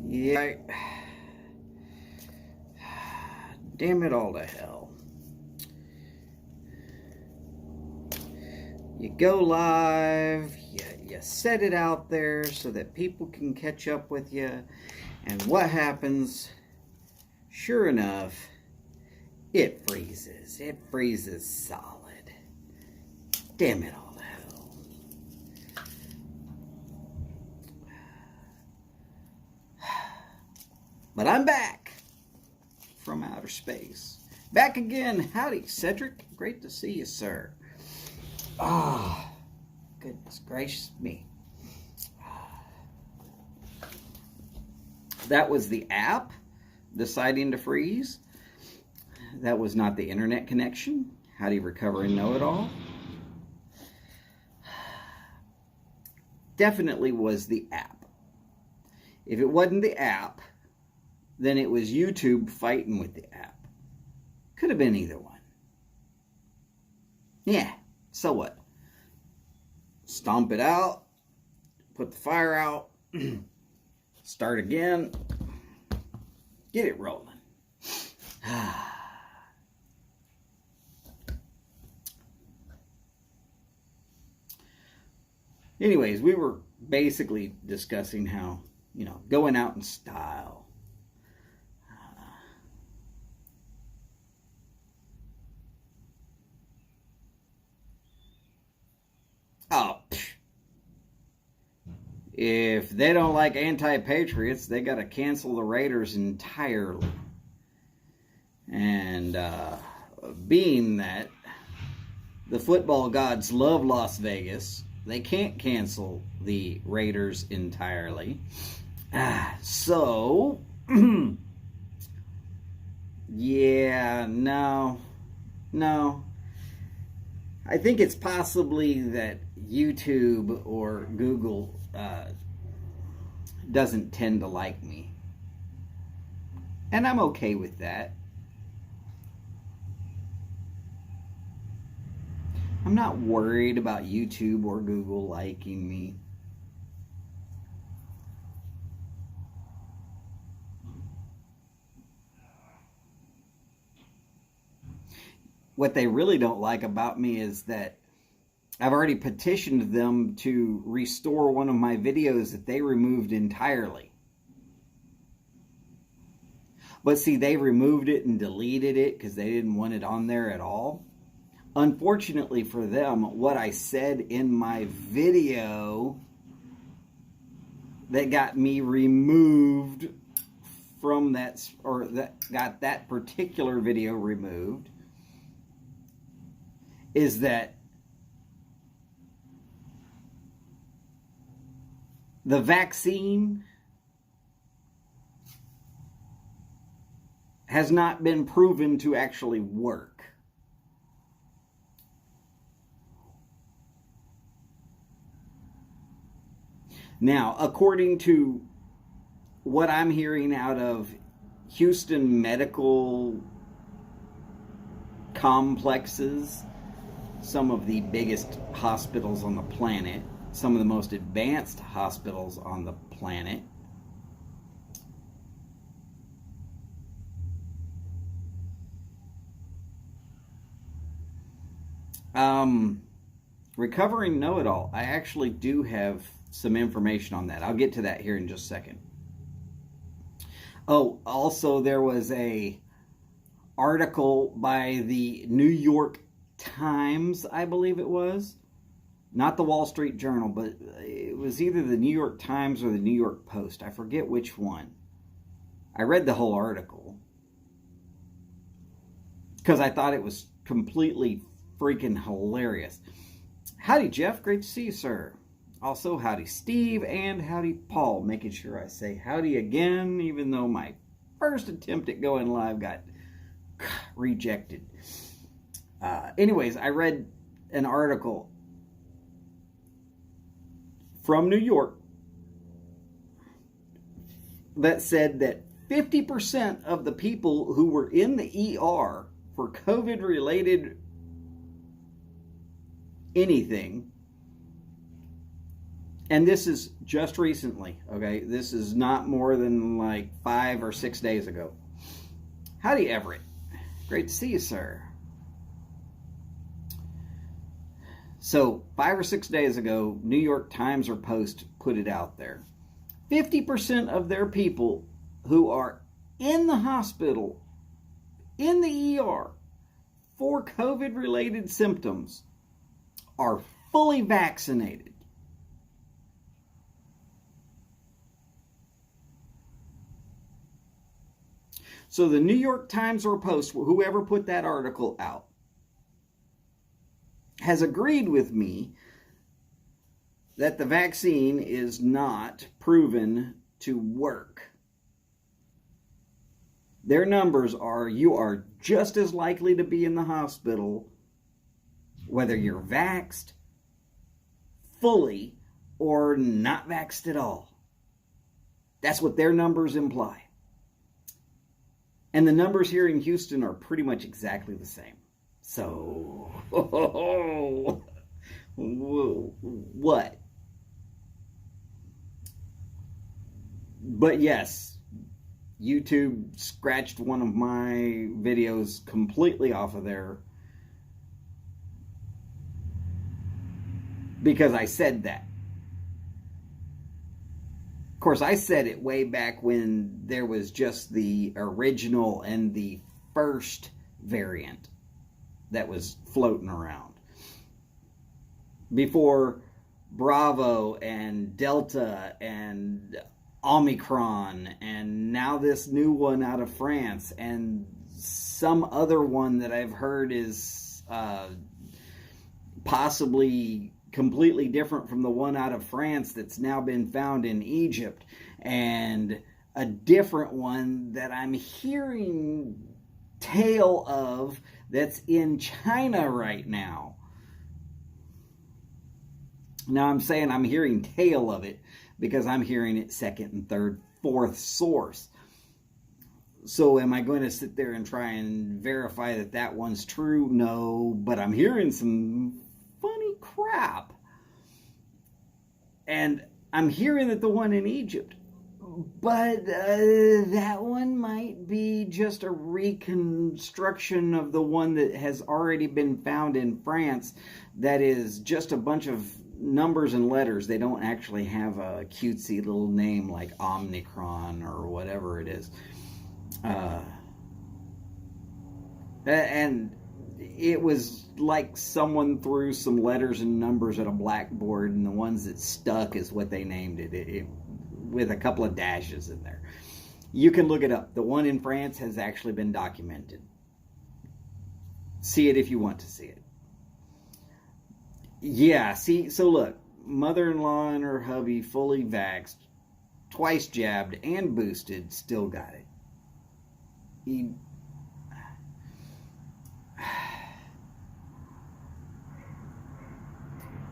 Yeah. Damn it all to hell. You go live, you set it out there so that people can catch up with you. And what happens? Sure enough, it freezes. It freezes solid. Damn it all to hell. But I'm back from outer space. Back again. Howdy, Cedric. Great to see you, sir. Ah, goodness gracious me. That was the app deciding to freeze. That was not the internet connection. Howdy, recover and know it all. Definitely was the app. If it wasn't the app, then it was YouTube fighting with the app. Could have been either one. Yeah, so what? Stomp it out, put the fire out, start again, get it rolling. Anyways, we were basically discussing how, going out in style. If they don't like anti-patriots, they got to cancel the Raiders entirely. And being that the football gods love Las Vegas, they can't cancel the Raiders entirely. So, yeah, no. I think it's possibly that YouTube or Google doesn't tend to like me. And I'm okay with that. I'm not worried about YouTube or Google liking me. What they really don't like about me is that I've already petitioned them to restore one of my videos that they removed entirely. But see, they removed it and deleted it because they didn't want it on there at all. Unfortunately for them, what I said in my video that got me removed from that, or that got that particular video removed, is that the vaccine has not been proven to actually work. Now, according to what I'm hearing out of Houston medical complexes, some of the biggest hospitals on the planet, some of the most advanced hospitals on the planet, Recovering Know-It-All, I actually do have some information on that. I'll get to that here in just a second. Oh, also there was a article by the New York Times, I believe it was. Not the Wall Street Journal, but it was either the New York Times or the New York Post. I forget which one. I read the whole article because I thought it was completely freaking hilarious. Howdy, Jeff. Great to see you, sir. Also, howdy, Steve, and howdy, Paul. Making sure I say howdy again, even though my first attempt at going live got rejected. Anyways, I read an article from New York that said that 50% of the people who were in the ER for COVID-related anything And this is just recently, okay? This is not more than like 5 or 6 days ago. Howdy, Everett. Great to see you, sir. So 5 or 6 days ago, New York Times or Post put it out there. 50% of their people who are in the hospital, in the ER, for COVID-related symptoms are fully vaccinated. So the New York Times or Post, whoever put that article out, has agreed with me that the vaccine is not proven to work. Their numbers are, you are just as likely to be in the hospital whether you're vaxxed fully or not vaxxed at all. That's what their numbers imply. And the numbers here in Houston are pretty much exactly the same. So, what? But yes, YouTube scratched one of my videos completely off of there because I said that. Of course, I said it way back when there was just the original and the first variant that was floating around. Before Bravo and Delta and Omicron and now this new one out of France and some other one that I've heard is possibly completely different from the one out of France that's now been found in Egypt, and a different one that I'm hearing tale of that's in China right now. Now I'm saying I'm hearing tale of it because I'm hearing it second and third, fourth source. So am I going to sit there and try and verify that that one's true? No, but I'm hearing some funny crap. And I'm hearing that the one in Egypt, but that one might be just a reconstruction of the one that has already been found in France that is just a bunch of numbers and letters. They don't actually have a cutesy little name like Omicron or whatever it is. And it was like someone threw some letters and numbers at a blackboard, and the ones that stuck is what they named it, with a couple of dashes in there. You can look it up. The one in France has actually been documented. See it if you want to see it. Yeah, see, so look, mother-in-law and her hubby fully vaxxed, twice jabbed and boosted, still got it.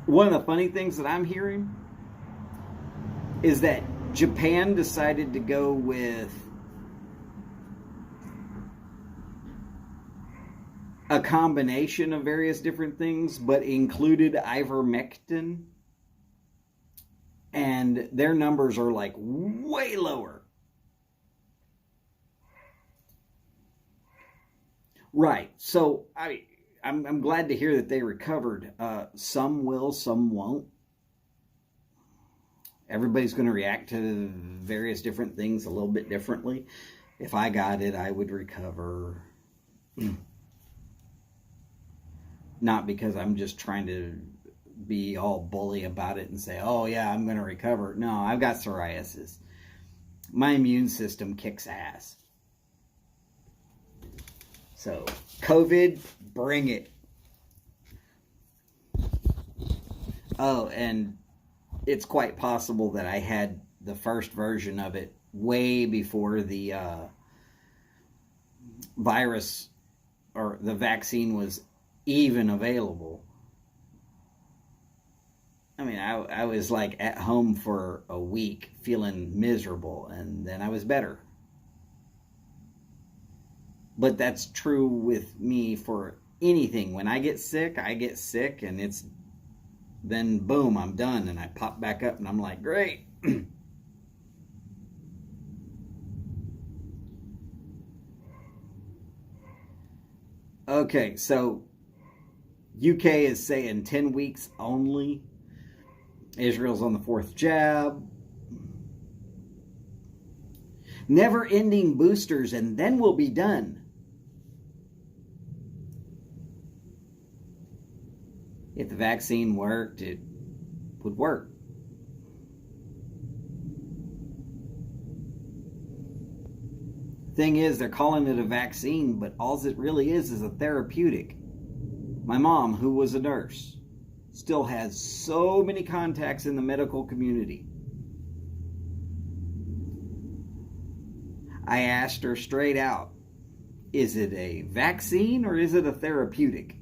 One of the funny things that I'm hearing is that Japan decided to go with a combination of various different things, but included ivermectin, and their numbers are like way lower. Right. So I'm glad to hear that they recovered. Some will, some won't. Everybody's going to react to various different things a little bit differently. If I got it, I would recover. Not because I'm just trying to be all bully about it and say, oh yeah, I'm going to recover. No, I've got psoriasis. My immune system kicks ass. So, COVID, bring it. Oh, and it's quite possible that I had the first version of it way before the virus or the vaccine was even available. I mean, I was like at home for a week feeling miserable, and then I was better. But that's true with me for anything. When I get sick, and it's then boom, I'm done. And I pop back up and I'm like, great. Okay, so UK is saying 10 weeks only. Israel's on the 4th jab. Never ending boosters, and then we'll be done. If the vaccine worked, it would work. Thing is, they're calling it a vaccine, but all it really is a therapeutic. My mom, who was a nurse, still has so many contacts in the medical community. I asked her straight out, is it a vaccine or is it a therapeutic?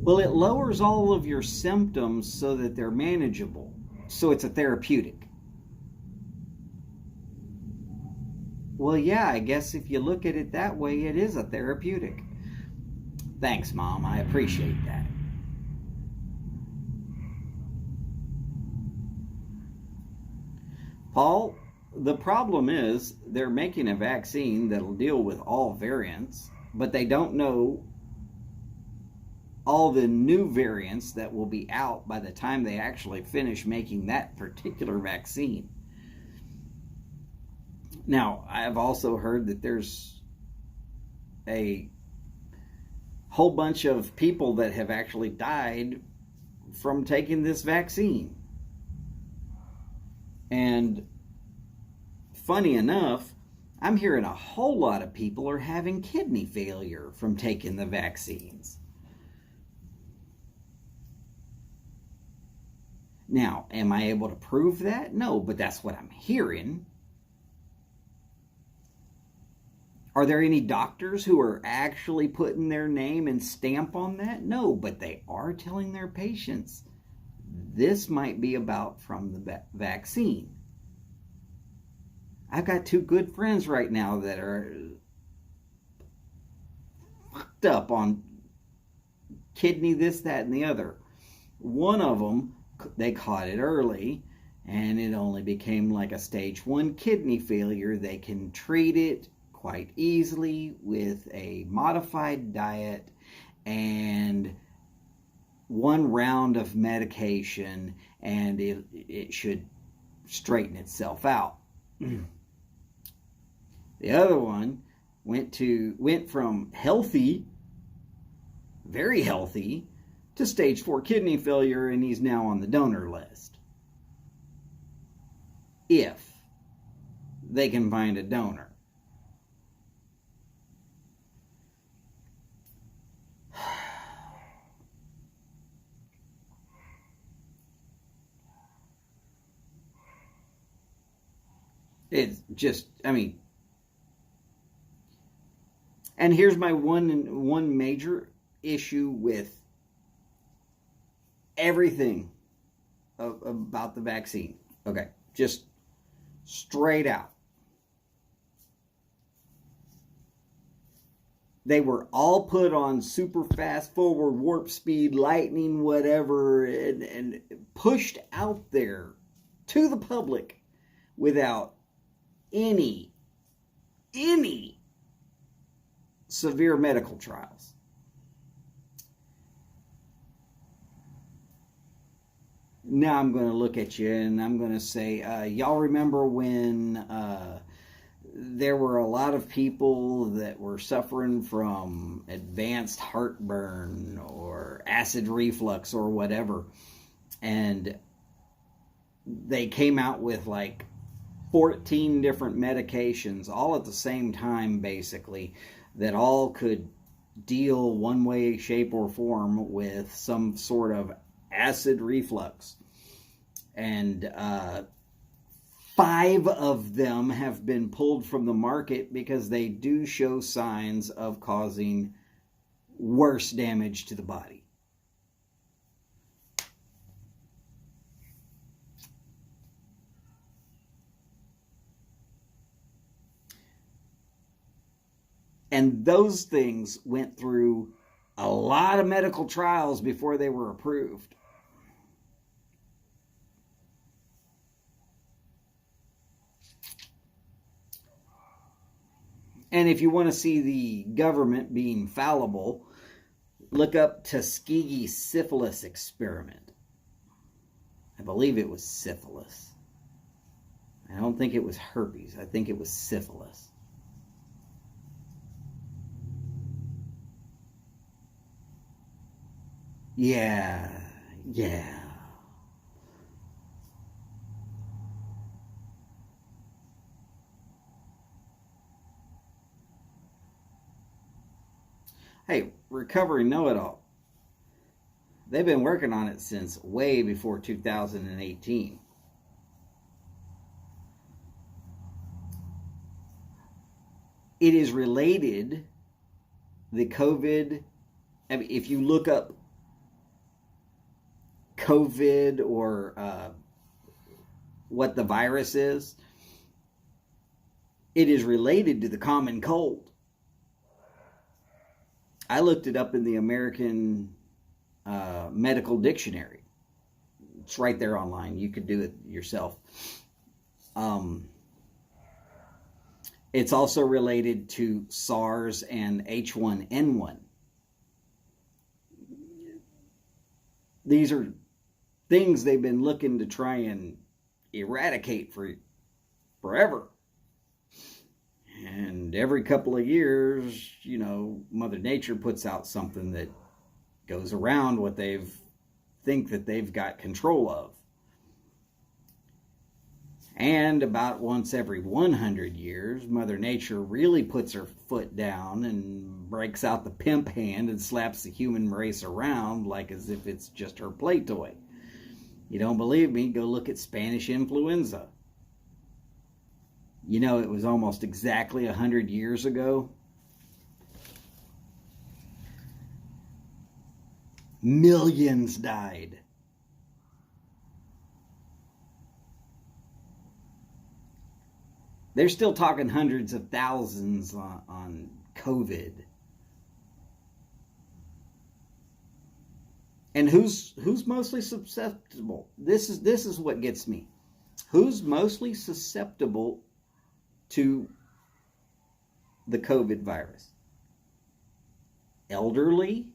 Well, it lowers all of your symptoms so that they're manageable. So it's a therapeutic. Well, yeah, I guess if you look at it that way, it is a therapeutic. Thanks, Mom. I appreciate that. Paul, the problem is they're making a vaccine that'll deal with all variants, but they don't know all the new variants that will be out by the time they actually finish making that particular vaccine. Now, I've also heard that there's a whole bunch of people that have actually died from taking this vaccine. And funny enough, I'm hearing a whole lot of people are having kidney failure from taking the vaccines. Now, am I able to prove that? No, but that's what I'm hearing. Are there any doctors who are actually putting their name and stamp on that? No, but they are telling their patients this might be about from the vaccine. I've got 2 good friends right now that are fucked up on kidney this, that, and the other. One of them, they caught it early, and it only became like a stage 1 kidney failure. They can treat it quite easily with a modified diet and 1 round of medication, and it should straighten itself out. The other one went from healthy, very healthy, to stage 4 kidney failure, and he's now on the donor list. If they can find a donor. It's just, I mean, and here's my one major issue with everything about the vaccine. Okay, just straight out. They were all put on super fast forward, warp speed, lightning, whatever, and pushed out there to the public without any severe medical trials. Now I'm going to look at you and I'm going to say, y'all remember when there were a lot of people that were suffering from advanced heartburn or acid reflux or whatever, and they came out with like 14 different medications all at the same time, basically, that all could deal one way, shape, or form with some sort of acid reflux. And 5 of them have been pulled from the market because they do show signs of causing worse damage to the body. And those things went through a lot of medical trials before they were approved. And if you want to see the government being fallible, look up Tuskegee syphilis experiment. I believe it was syphilis. I don't think it was herpes. I think it was syphilis. Yeah. Hey, Recovery Know-It-All. They've been working on it since way before 2018. It is related, the COVID, I mean, if you look up COVID or what the virus is, it is related to the common cold. I looked it up in the American Medical Dictionary. It's right there online. You could do it yourself. It's also related to SARS and H1N1. These are things they've been looking to try and eradicate for forever. And every couple of years, you know, Mother Nature puts out something that goes around what they've think that they've got control of. And about once every 100 years, Mother Nature really puts her foot down and breaks out the pimp hand and slaps the human race around like as if it's just her play toy. You don't believe me? Go look at Spanish influenza. You know, it was almost exactly 100 years ago. Millions died. They're still talking hundreds of thousands on COVID. And who's mostly susceptible? This is what gets me. Who's mostly susceptible to the COVID virus? Elderly?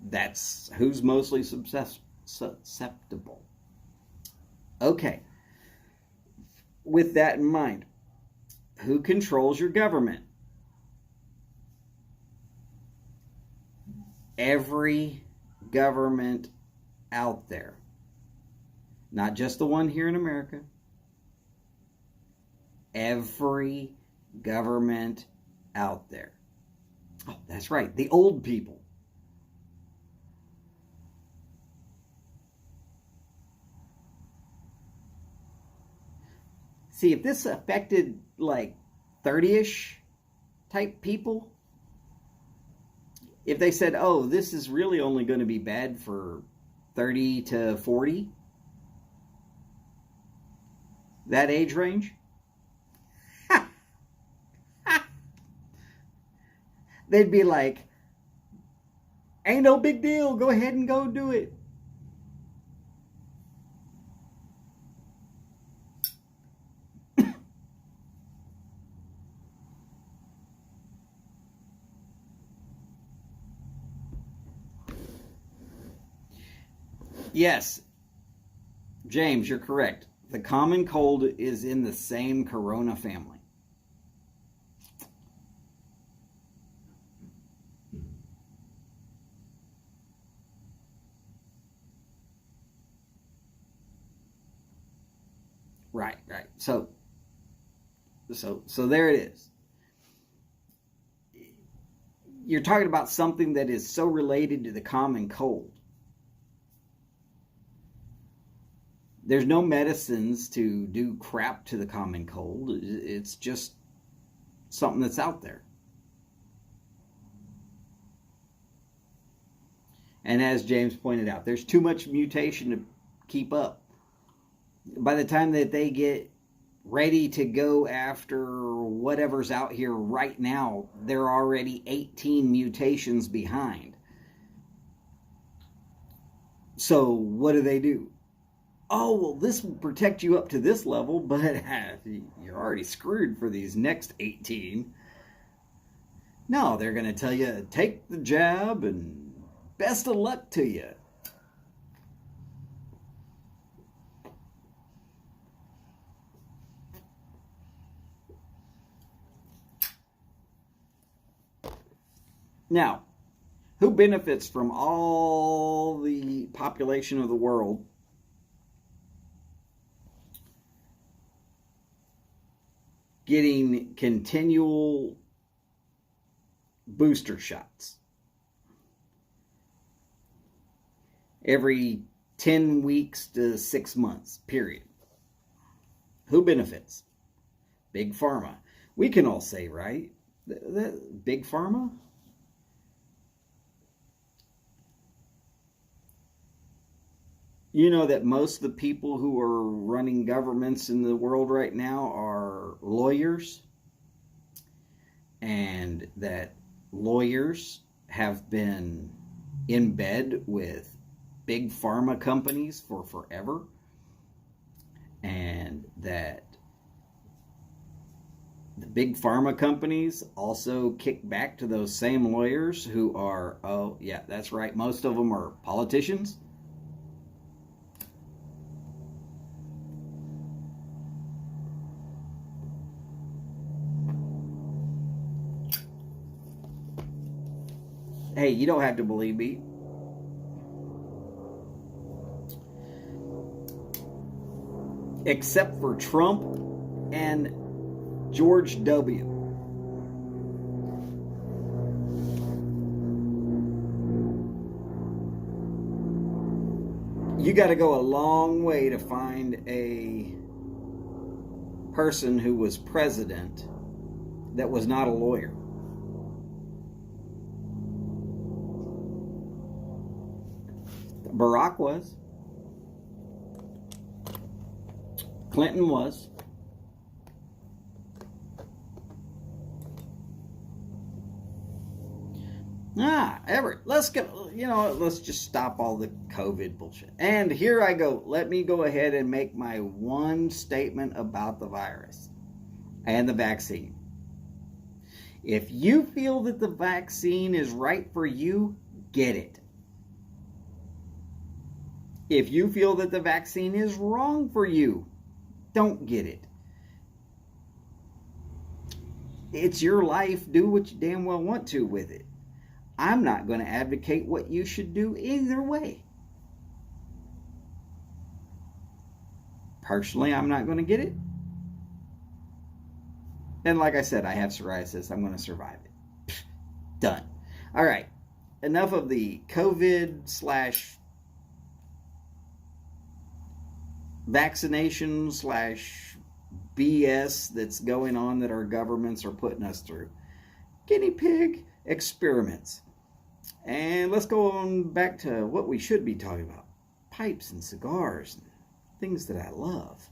That's who's mostly susceptible. Okay. With that in mind, who controls your government? Every government out there. Not just the one here in America. Every government out there. Oh, that's right. The old people. See, if this affected like 30-ish type people, if they said, oh, this is really only going to be bad for 30 to 40, that age range, they'd be like, ain't no big deal, go ahead and go do it. Yes, James, you're correct. The common cold is in the same corona family. Right. So there it is. You're talking about something that is so related to the common cold. There's no medicines to do crap to the common cold. It's just something that's out there. And as James pointed out, there's too much mutation to keep up. By the time that they get ready to go after whatever's out here right now, they're already 18 mutations behind. So what do? Oh, well, this will protect you up to this level, but you're already screwed for these next 18. No, they're going to tell you, take the jab and best of luck to you. Now, who benefits from all the population of the world getting continual booster shots every 10 weeks to 6 months, period? Who benefits? Big Pharma. We can all say, right? Big Pharma? You know that most of the people who are running governments in the world right now are lawyers, and that lawyers have been in bed with big pharma companies for forever, and that the big pharma companies also kick back to those same lawyers who are, oh yeah, that's right, most of them are politicians. Hey, you don't have to believe me. Except for Trump and George W. You got to go a long way to find a person who was president that was not a lawyer. Barack was. Clinton was. Everett, let's go, let's just stop all the COVID bullshit. And here I go. Let me go ahead and make my one statement about the virus and the vaccine. If you feel that the vaccine is right for you, get it. If you feel that the vaccine is wrong for you, don't get it. It's your life. Do what you damn well want to with it. I'm not going to advocate what you should do either way. Personally, I'm not going to get it. And like I said, I have psoriasis. I'm going to survive it. Done. All right. Enough of the COVID / vaccination / BS that's going on that our governments are putting us through. Guinea pig experiments. And let's go on back to what we should be talking about. Pipes and cigars and things that I love.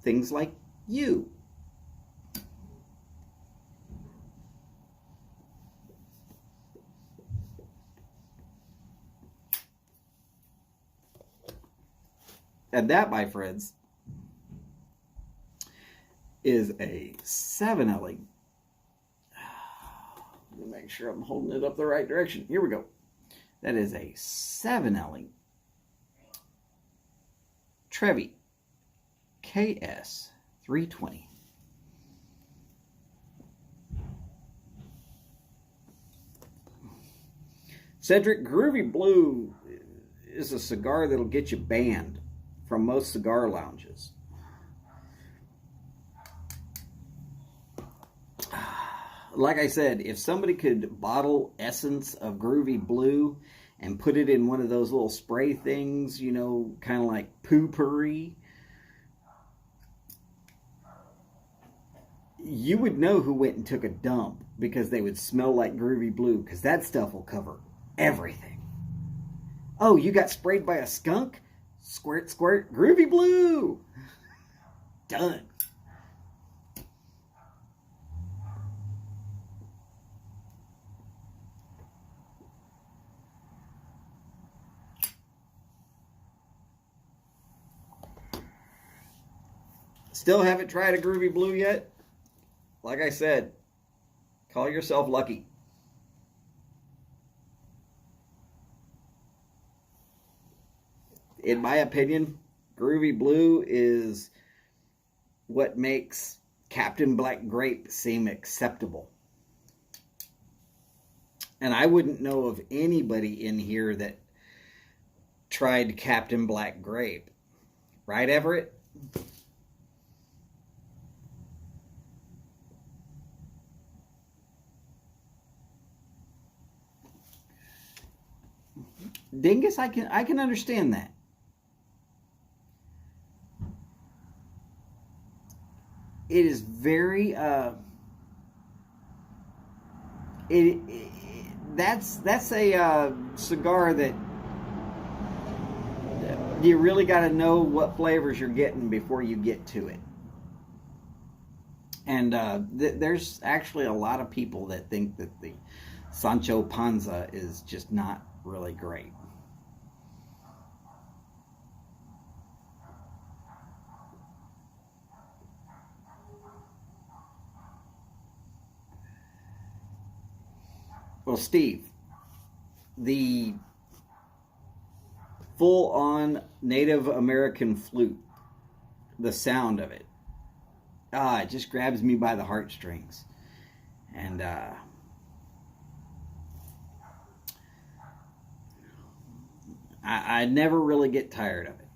Things like you. And that, my friends, is a 7-Elling. Let me make sure I'm holding it up the right direction. Here we go. That is a 7-Elling Trevi KS 320. Cedric, Groovy Blue is a cigar that'll get you banned from most cigar lounges. Like I said, if somebody could bottle essence of Groovy Blue and put it in one of those little spray things, kind of like poo-pourri, you would know who went and took a dump because they would smell like Groovy Blue, because that stuff will cover everything. Oh, you got sprayed by a skunk? Squirt, squirt, Groovy Blue. Done. Still haven't tried a Groovy Blue yet? Like I said, call yourself lucky. In my opinion, Groovy Blue is what makes Captain Black Grape seem acceptable. And I wouldn't know of anybody in here that tried Captain Black Grape. Right, Everett? Dingus, I can understand that. It is very that's a cigar that you really got to know what flavors you're getting before you get to it. And there's actually a lot of people that think that the Sancho Panza is just not really great. Well, Steve, the full-on Native American flute, the sound of it, it just grabs me by the heartstrings. And I never really get tired of it.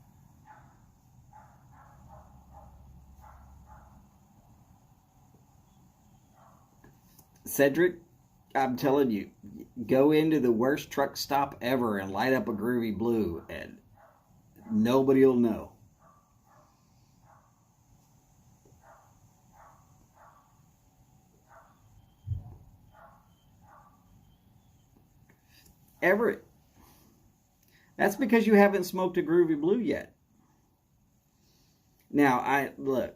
Cedric, I'm telling you, go into the worst truck stop ever and light up a Groovy Blue and nobody will know. Everett, that's because you haven't smoked a Groovy Blue yet. Now, look.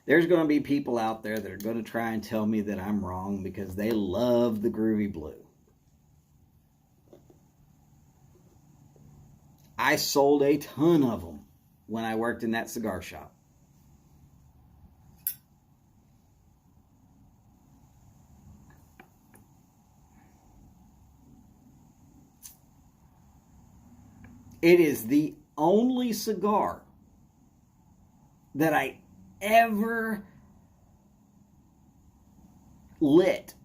There's going to be people out there that are going to try and tell me that I'm wrong because they love the Groovy Blue. I sold a ton of them when I worked in that cigar shop. It is the only cigar that I ever lit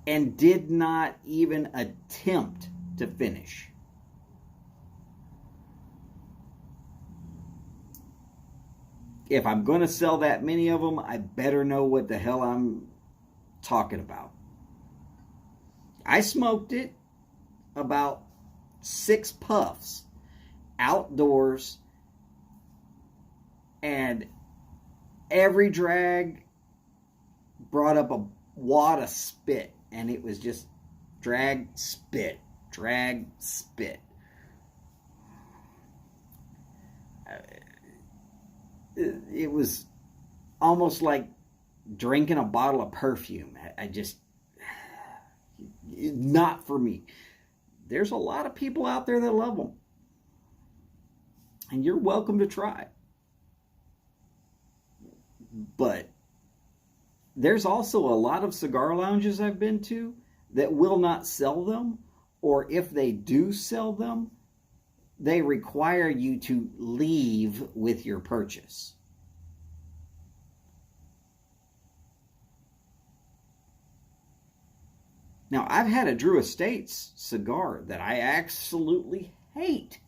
and did not even attempt to finish. If I'm going to sell that many of them, I better know what the hell I'm talking about. I smoked it about 6 puffs outdoors, and every drag brought up a wad of spit, and it was just drag, spit, drag, spit. It was almost like drinking a bottle of perfume. I just, not for me. There's a lot of people out there that love them. And you're welcome to try. But there's also a lot of cigar lounges I've been to that will not sell them, or if they do sell them, they require you to leave with your purchase. Now, I've had a Drew Estates cigar that I absolutely hate.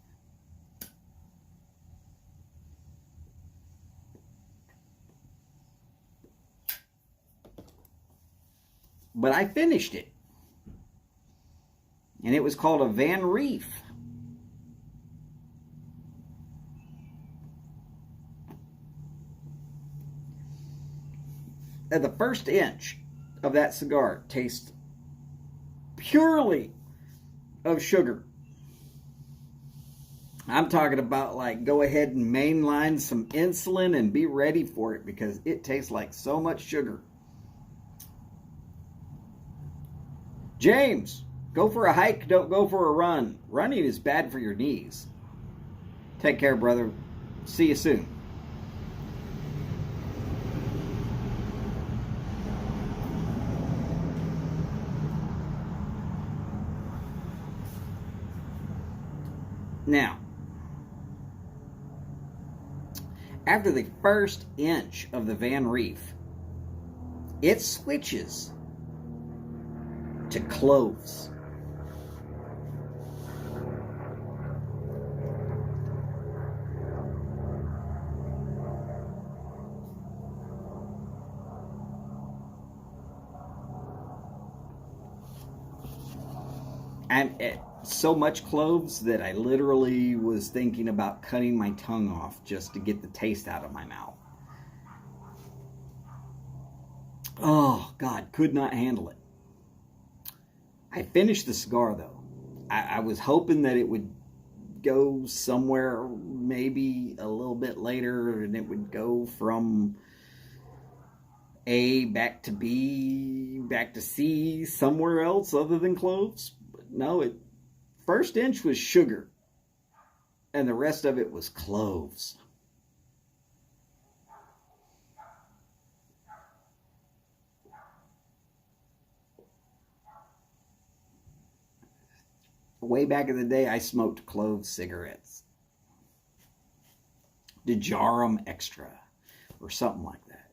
But I finished it. And it was called a Van Reef. The first inch of that cigar tastes purely of sugar. I'm talking about like go ahead and mainline some insulin and be ready for it because it tastes like so much sugar. James, go for a hike, don't go for a run. Running is bad for your knees. Take care, brother. See you soon. Now, after the first inch of the Van Reef, it switches to cloves. And so much cloves that I literally was thinking about cutting my tongue off just to get the taste out of my mouth. Oh, God, could not handle it. I finished the cigar, though. I was hoping that it would go somewhere maybe a little bit later and it would go from A back to B, back to C, somewhere else other than cloves. But no, first inch was sugar and the rest of it was cloves. Way back in the day, I smoked clove cigarettes. Dejarum Extra or something like that.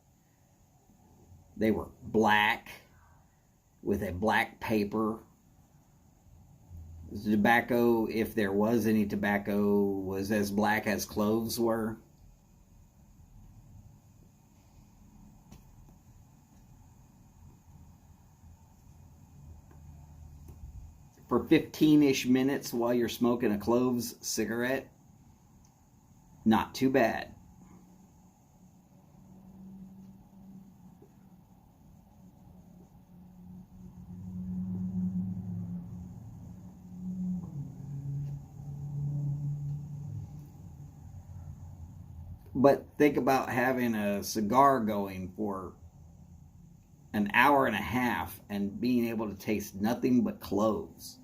They were black with a black paper. The tobacco, if there was any tobacco, was as black as cloves were. For 15-ish minutes while you're smoking a cloves cigarette, not too bad. But think about having a cigar going for an hour and a half and being able to taste nothing but cloves.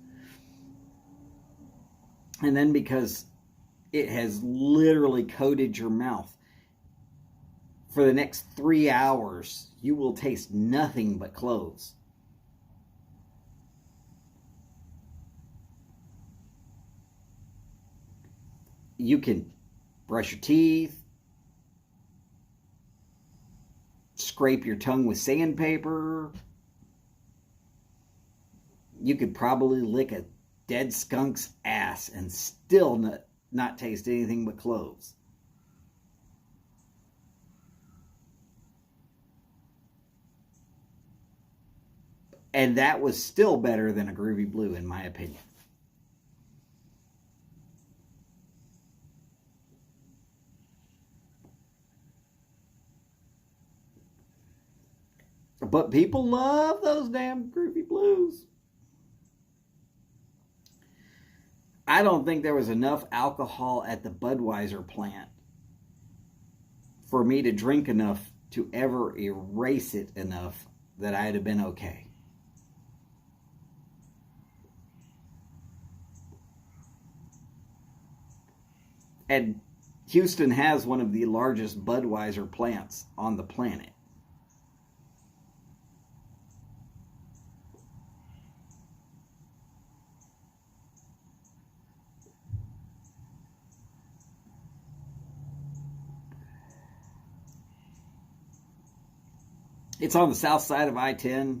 And then because it has literally coated your mouth, for the next 3 hours, you will taste nothing but cloves. You can brush your teeth, scrape your tongue with sandpaper. You could probably lick a dead skunk's ass and still not taste anything but cloves. And that was still better than a Groovy Blue, in my opinion. But people love those damn Groovy Blues. I don't think there was enough alcohol at the Budweiser plant for me to drink enough to ever erase it enough that I'd have been okay. And Houston has one of the largest Budweiser plants on the planet. It's on the south side of I-10,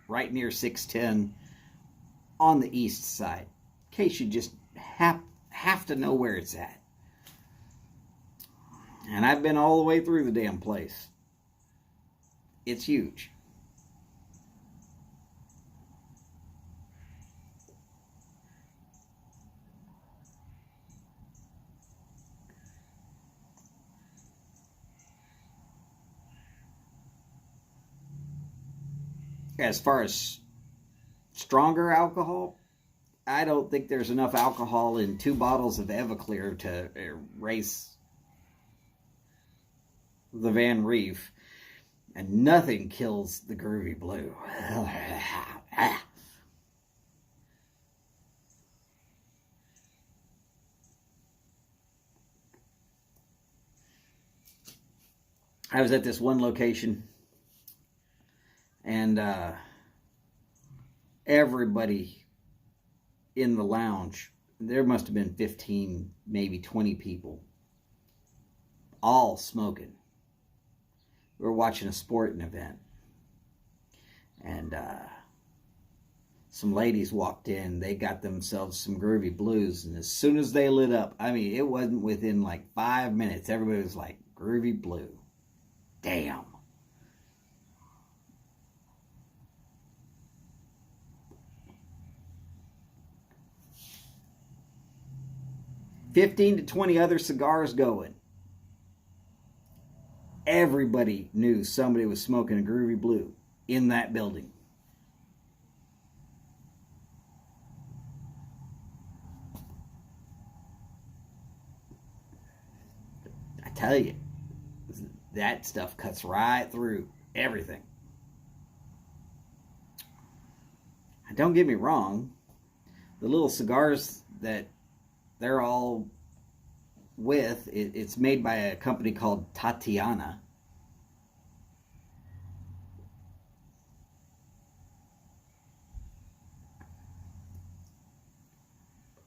right near 610, on the east side, in case you just have to know where it's at. And I've been all the way through the damn place. It's huge. As far as stronger alcohol. I don't think there's enough alcohol in 2 bottles of Everclear to erase the Van Reef. And nothing kills the Groovy Blue. I was at this one location, and everybody in the lounge, there must have been 15, maybe 20 people, all smoking. We were watching a sporting event, and some ladies walked in. They got themselves some Groovy Blues, and as soon as they lit up, I mean, it wasn't within like 5 minutes. Everybody was like, Groovy Blue. Damn. $15 to $20 other cigars going. Everybody knew somebody was smoking a Groovy Blue in that building. I tell you, that stuff cuts right through everything. Don't get me wrong, the little cigars that they're all with, it's made by a company called Tatiana.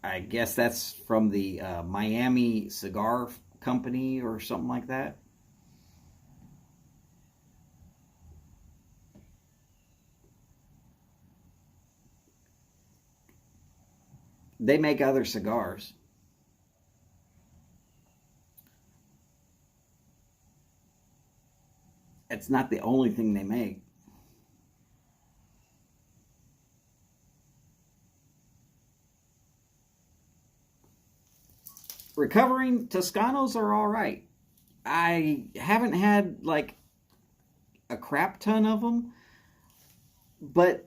I guess that's from the Miami Cigar Company or something like that. They make other cigars. It's not the only thing they make. Recovering Toscanos are all right. I haven't had like a crap ton of them, but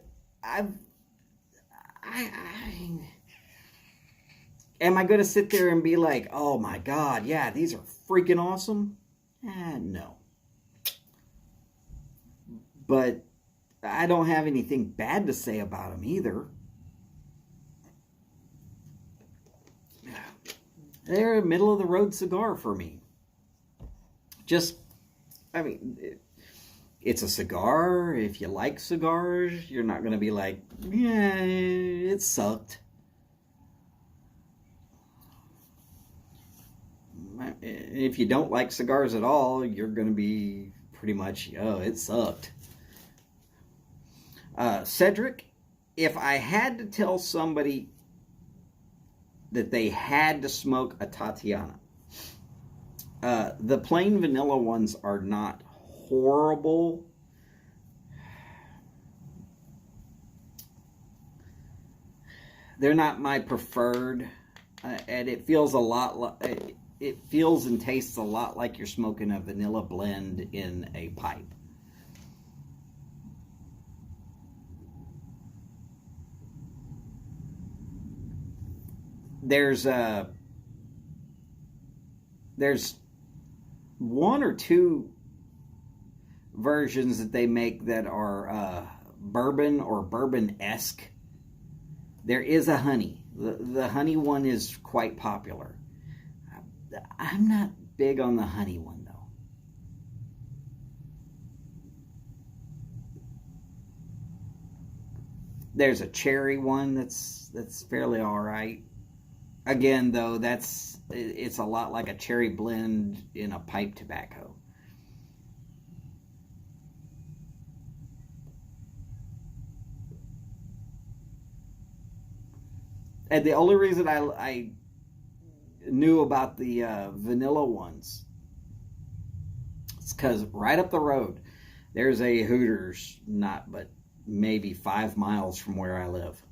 am I going to sit there and be like, oh my God, yeah, these are freaking awesome? No. But I don't have anything bad to say about them either. They're a middle of the road cigar for me. Just, I mean, it's a cigar. If you like cigars, you're not going to be like, yeah, it sucked. If you don't like cigars at all, you're going to be pretty much, oh, it sucked. Cedric, if I had to tell somebody that they had to smoke a Tatiana, the plain vanilla ones are not horrible. They're not my preferred, and it feels a lot like, it feels and tastes a lot like you're smoking a vanilla blend in a pipe. There's one or two versions that they make that are bourbon or bourbon-esque. There is a honey. The honey one is quite popular. I'm not big on the honey one, though. There's a cherry one that's fairly all right. Again, though, it's a lot like a cherry blend in a pipe tobacco. And the only reason I knew about the vanilla ones, it's because right up the road, there's a Hooters, not but maybe 5 miles from where I live.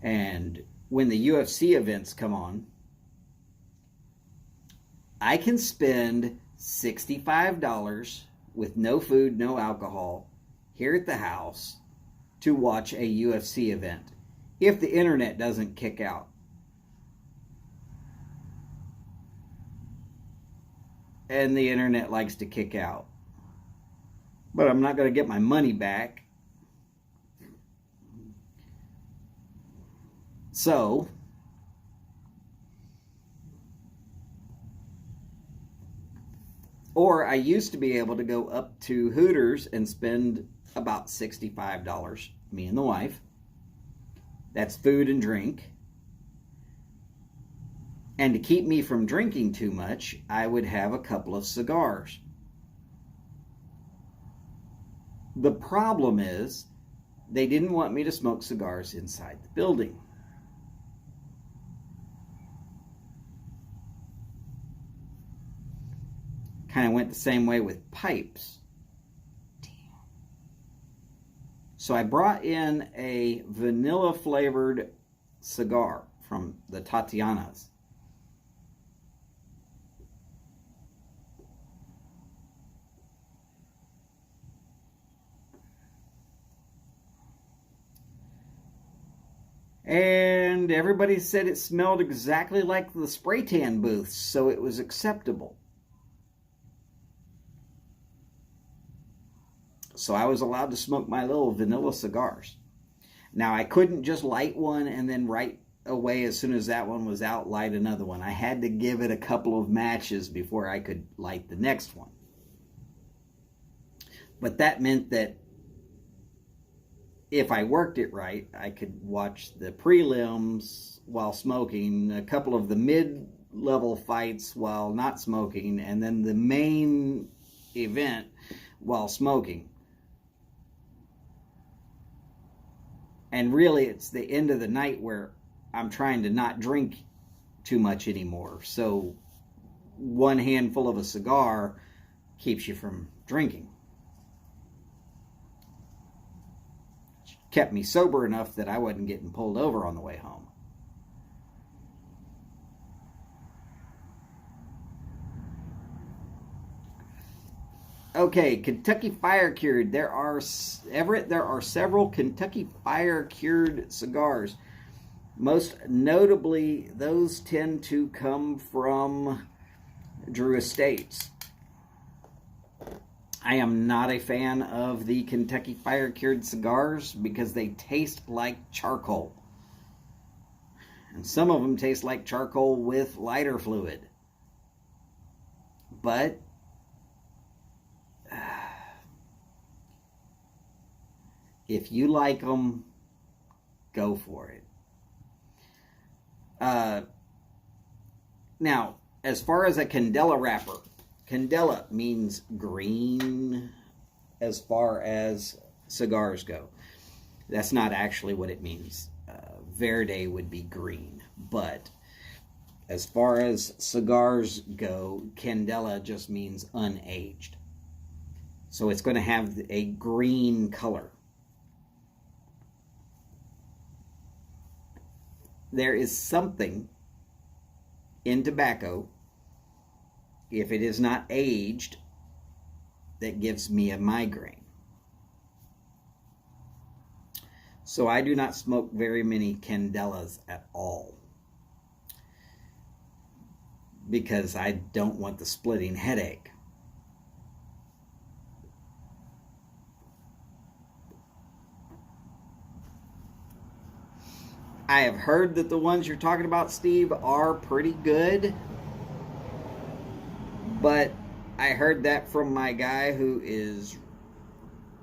And when the UFC events come on, I can spend $65 with no food, no alcohol, here at the house, to watch a UFC event if the internet doesn't kick out. And the internet likes to kick out. But I'm not going to get my money back. So, or I used to be able to go up to Hooters and spend about $65, me and the wife. That's food and drink. And to keep me from drinking too much, I would have a couple of cigars. The problem is, they didn't want me to smoke cigars inside the building. Kind of went the same way with pipes. So I brought in a vanilla flavored cigar from the Tatianas. And everybody said it smelled exactly like the spray tan booths, so it was acceptable. So I was allowed to smoke my little vanilla cigars. Now, I couldn't just light one and then right away, as soon as that one was out, light another one. I had to give it a couple of matches before I could light the next one. But that meant that if I worked it right, I could watch the prelims while smoking, a couple of the mid-level fights while not smoking, and then the main event while smoking. And really, it's the end of the night where I'm trying to not drink too much anymore. So one handful of a cigar keeps you from drinking. Kept me sober enough that I wasn't getting pulled over on the way home. Okay, Kentucky Fire Cured. There are several Kentucky Fire Cured cigars. Most notably, those tend to come from Drew Estates. I am not a fan of the Kentucky Fire Cured cigars because they taste like charcoal. And some of them taste like charcoal with lighter fluid. But if you like them, go for it. Now, as far as a Candela wrapper, Candela means green as far as cigars go. That's not actually what it means. Verde would be green. But as far as cigars go, Candela just means unaged. So it's going to have a green color. There is something in tobacco, if it is not aged, that gives me a migraine. So I do not smoke very many Candelas at all, because I don't want the splitting headache. I have heard that the ones you're talking about, Steve, are pretty good. But I heard that from my guy who is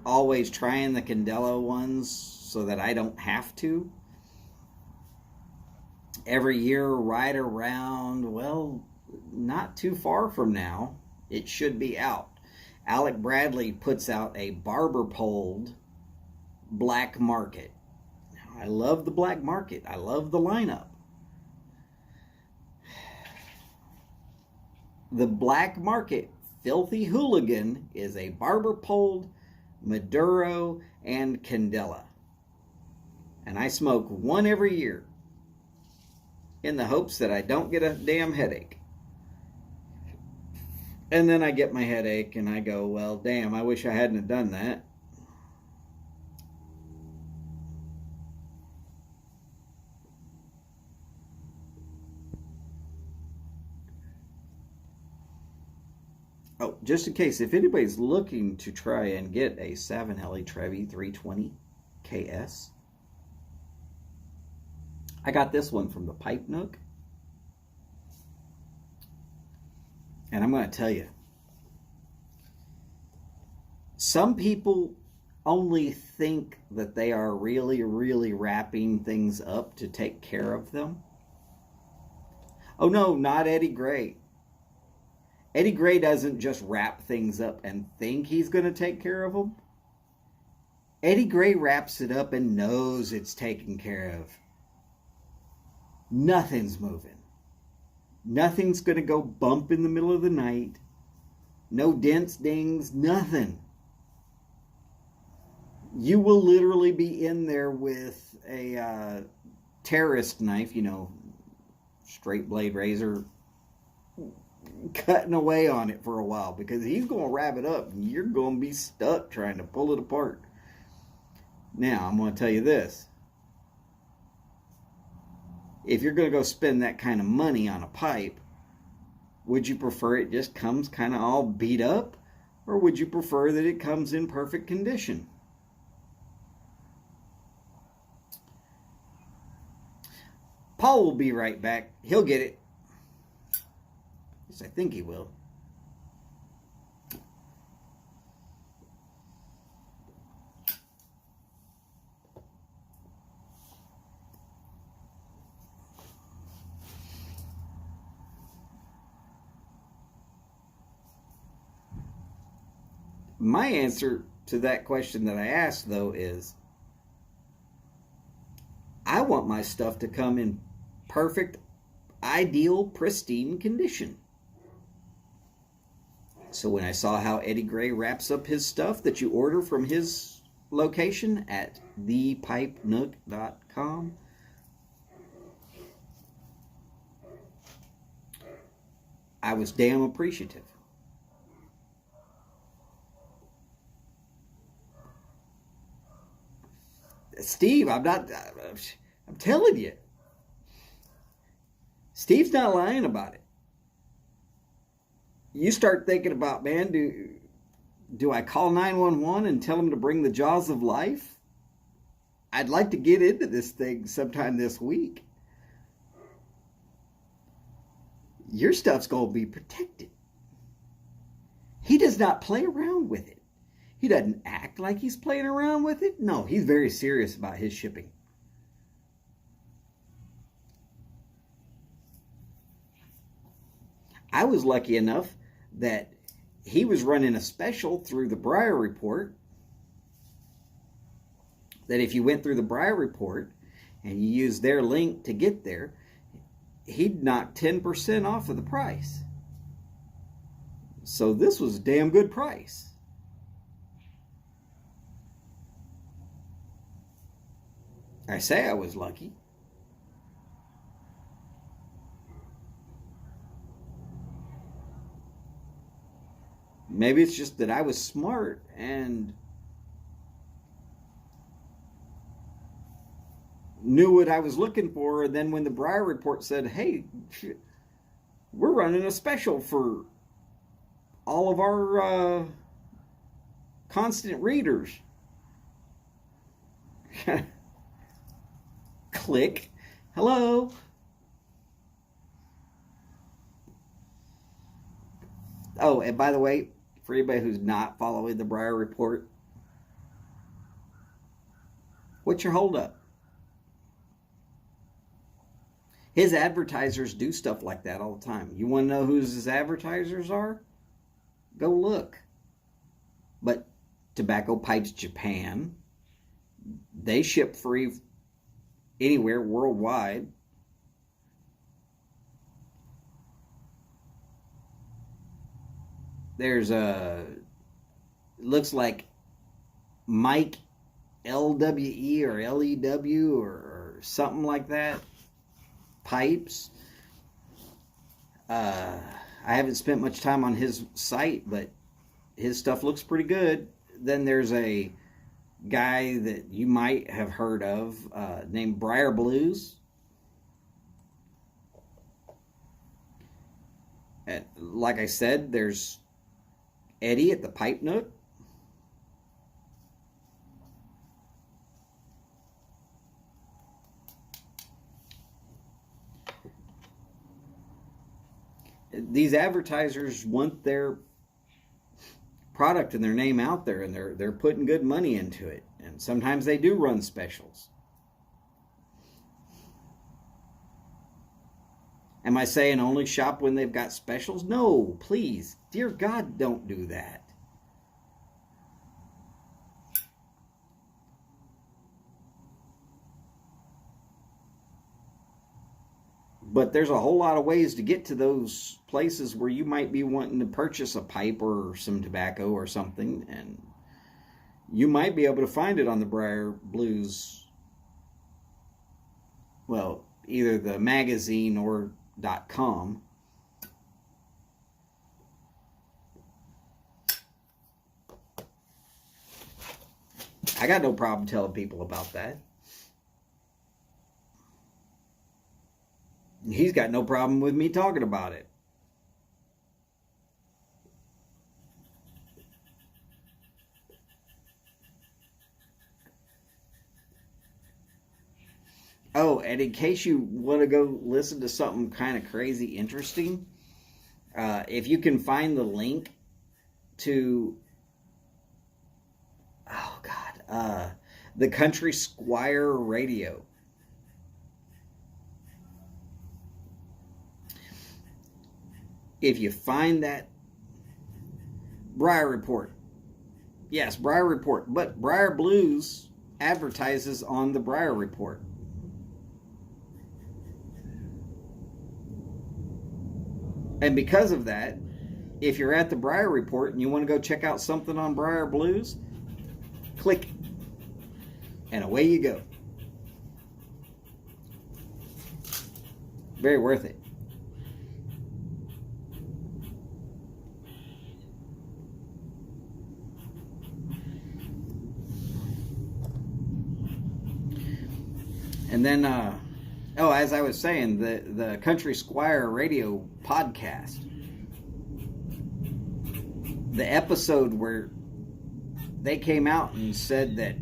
always trying the Candela ones so that I don't have to. Every year, right around, well, not too far from now, it should be out. Alec Bradley puts out a barber polled Black Market. I love the Black Market. I love the lineup. The Black Market Filthy Hooligan is a barber pulled Maduro and Candela. And I smoke one every year in the hopes that I don't get a damn headache. And then I get my headache and I go, well, damn, I wish I hadn't have done that. Oh, just in case, if anybody's looking to try and get a Savinelli Trevi 320 KS, I got this one from the Pipe Nook. And I'm going to tell you, some people only think that they are really, really wrapping things up to take care of them. Oh no, not Eddie Gray. Eddie Gray doesn't just wrap things up and think he's going to take care of them. Eddie Gray wraps it up and knows it's taken care of. Nothing's moving. Nothing's going to go bump in the middle of the night. No dents, dings, nothing. You will literally be in there with a terrorist knife, you know, straight blade razor, cutting away on it for a while, because he's going to wrap it up and you're going to be stuck trying to pull it apart. Now, I'm going to tell you this. If you're going to go spend that kind of money on a pipe, would you prefer it just comes kind of all beat up, or would you prefer that it comes in perfect condition? Paul will be right back. He'll get it. Yes, I think he will. My answer to that question that I asked, though, is I want my stuff to come in perfect, ideal, pristine condition. So when I saw how Eddie Gray wraps up his stuff that you order from his location at thepipenook.com, I was damn appreciative. Steve, I'm telling you. Steve's not lying about it. You start thinking about, man, do I call 911 and tell them to bring the jaws of life? I'd like to get into this thing sometime this week. Your stuff's going to be protected. He does not play around with it. He doesn't act like he's playing around with it. No, he's very serious about his shipping. I was lucky enough that he was running a special through the Briar Report, that if you went through the Briar Report and you used their link to get there, he'd knock 10% off of the price. So this was a damn good price. I say I was lucky. Maybe it's just that I was smart and knew what I was looking for. And then when the Briar Report said, hey, we're running a special for all of our constant readers. Click. Hello. Oh, and by the way, for anybody who's not following the Briar Report, what's your holdup? His advertisers do stuff like that all the time. You want to know who his advertisers are? Go look. But Tobacco Pipes Japan, they ship free anywhere worldwide. There's looks like Mike LWE or LEW or something like that. Pipes. I haven't spent much time on his site, but his stuff looks pretty good. Then there's a guy that you might have heard of named Briar Blues. And like I said, there's Eddie at the Pipe Nook. These advertisers want their product and their name out there, and they're putting good money into it. And sometimes they do run specials. Am I saying only shop when they've got specials? No, please. Dear God, don't do that. But there's a whole lot of ways to get to those places where you might be wanting to purchase a pipe or some tobacco or something, and you might be able to find it on the Briar Blues, well, either the magazine or .com. I got no problem telling people about that. He's got no problem with me talking about it. Oh, and in case you want to go listen to something kind of crazy interesting, if you can find the link to, oh God, the Country Squire Radio. If you find that Briar Report, yes, Briar Report, but Briar Blues advertises on the Briar Report. And because of that, if you're at the Briar Report and you want to go check out something on Briar Blues, click, and away you go. Very worth it. And then, as I was saying, the Country Squire Radio podcast, the episode where they came out and said that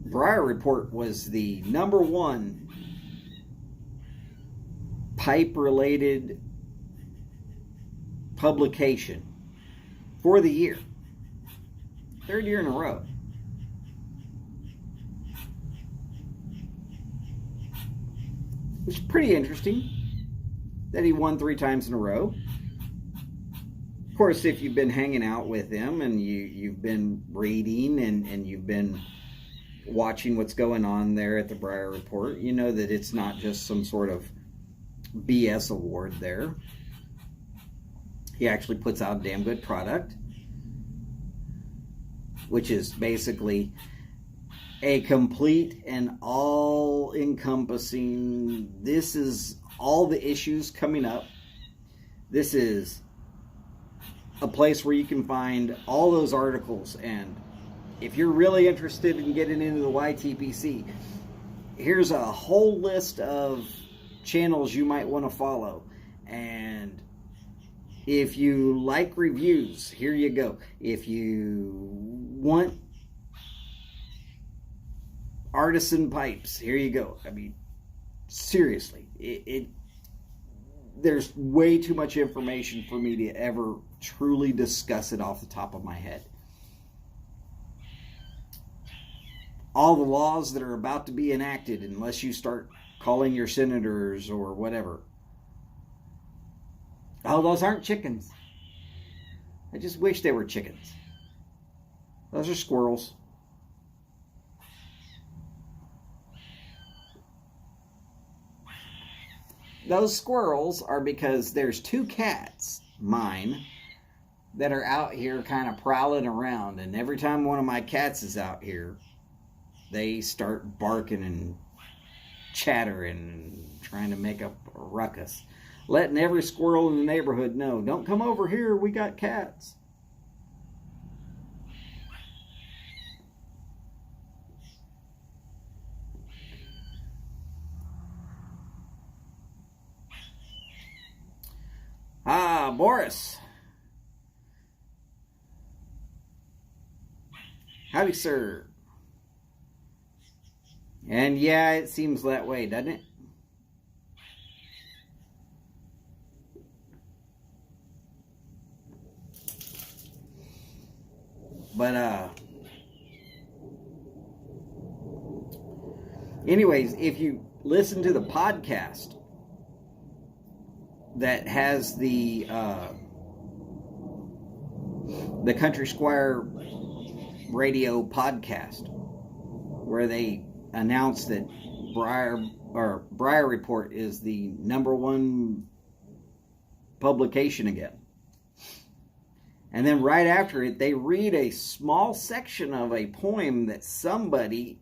Briar Report was the #1 pipe-related publication for the year. 3rd year in a row. It's pretty interesting that he won 3 times in a row. Of course, if you've been hanging out with him and you've been reading and you've been watching what's going on there at the Briar Report, you know that it's not just some sort of BS award there. He actually puts out a damn good product, which is basically a complete and all-encompassing, this is all the issues coming up. This is a place where you can find all those articles, and if you're really interested in getting into the YTPC, here's a whole list of channels you might want to follow. And if you like reviews, here you go. If you want artisan pipes, here you go. I mean, seriously, there's way too much information for me to ever truly discuss it off the top of my head. All the laws that are about to be enacted, unless you start calling your senators or whatever. Oh, those aren't chickens. I just wish they were chickens. Those are squirrels. Those squirrels are because there's 2 cats, mine, that are out here kind of prowling around. And every time one of my cats is out here, they start barking and chattering and trying to make up a ruckus. Letting every squirrel in the neighborhood know, don't come over here, we got cats. Boris. Howdy, sir. And yeah, it seems that way, doesn't it? But, anyways, if you listen to the podcast that has the Country Squire radio podcast, where they announced that Briar Report is the #1 publication again. And then right after it, they read a small section of a poem that somebody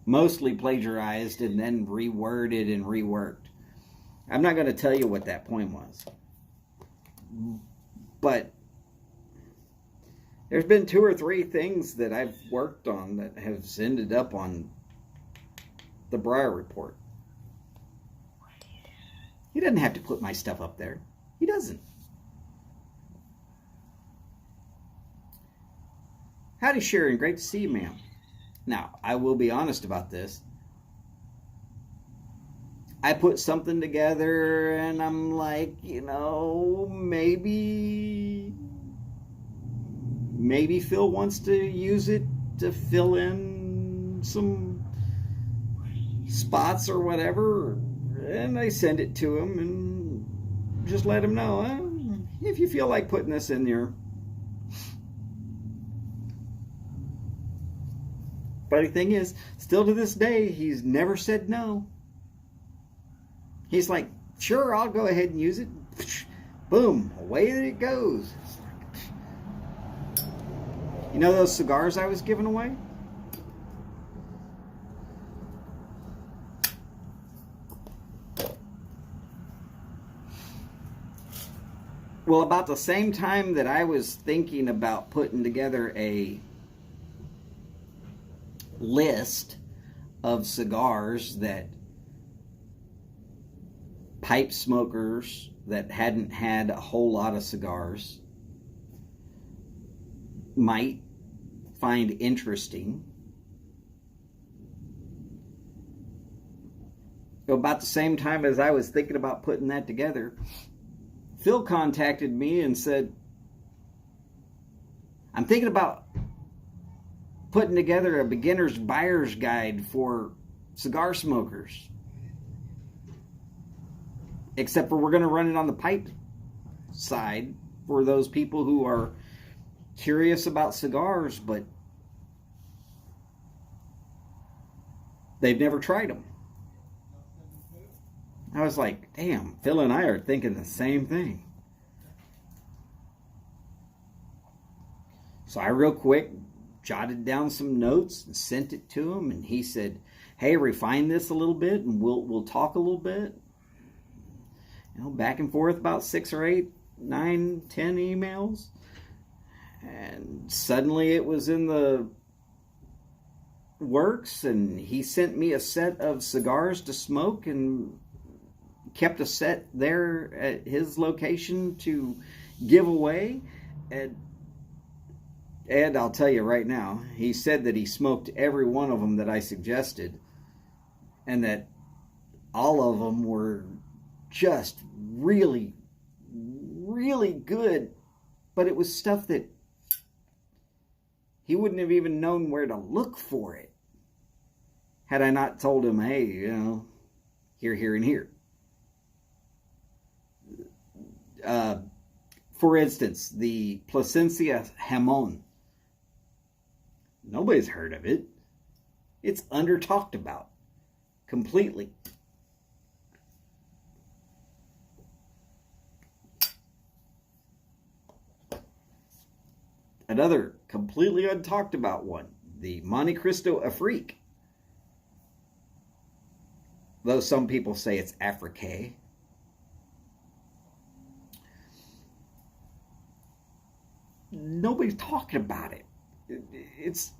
mostly plagiarized and then reworded and reworked. I'm not going to tell you what that poem was. But there's been 2 or 3 things that I've worked on that has ended up on the Briar Report. He doesn't have to put my stuff up there. He doesn't. Howdy, Sharon. Great to see you, ma'am. Now, I will be honest about this. I put something together and I'm like, maybe Phil wants to use it to fill in some spots or whatever. And I send it to him and just let him know, if you feel like putting this in there. Funny thing is, still to this day, he's never said no. He's like, sure, I'll go ahead and use it. Boom, away it goes. You know those cigars I was giving away? Well, about the same time that I was thinking about putting together a list of cigars that pipe smokers that hadn't had a whole lot of cigars might find interesting. About the same time as I was thinking about putting that together, Phil contacted me and said, I'm thinking about putting together a beginner's buyer's guide for cigar smokers. Except for we're going to run it on the pipe side for those people who are curious about cigars, but they've never tried them. I was like, damn, Phil and I are thinking the same thing. So I real quick jotted down some notes and sent it to him, and he said, hey, refine this a little bit and we'll talk a little bit. Back and forth about 6 or 8, 9, 10 emails. And suddenly it was in the works, and he sent me a set of cigars to smoke and kept a set there at his location to give away. And I'll tell you right now, he said that he smoked every one of them that I suggested, and that all of them were just really, really good, but it was stuff that he wouldn't have even known where to look for it had I not told him, hey, here, here, and here. For instance, the Plasencia Jamon. Nobody's heard of it. It's under talked about completely. Another completely untalked about one, the Monte Cristo Afrique. Though some people say it's Afrique. Nobody's talking about it. It's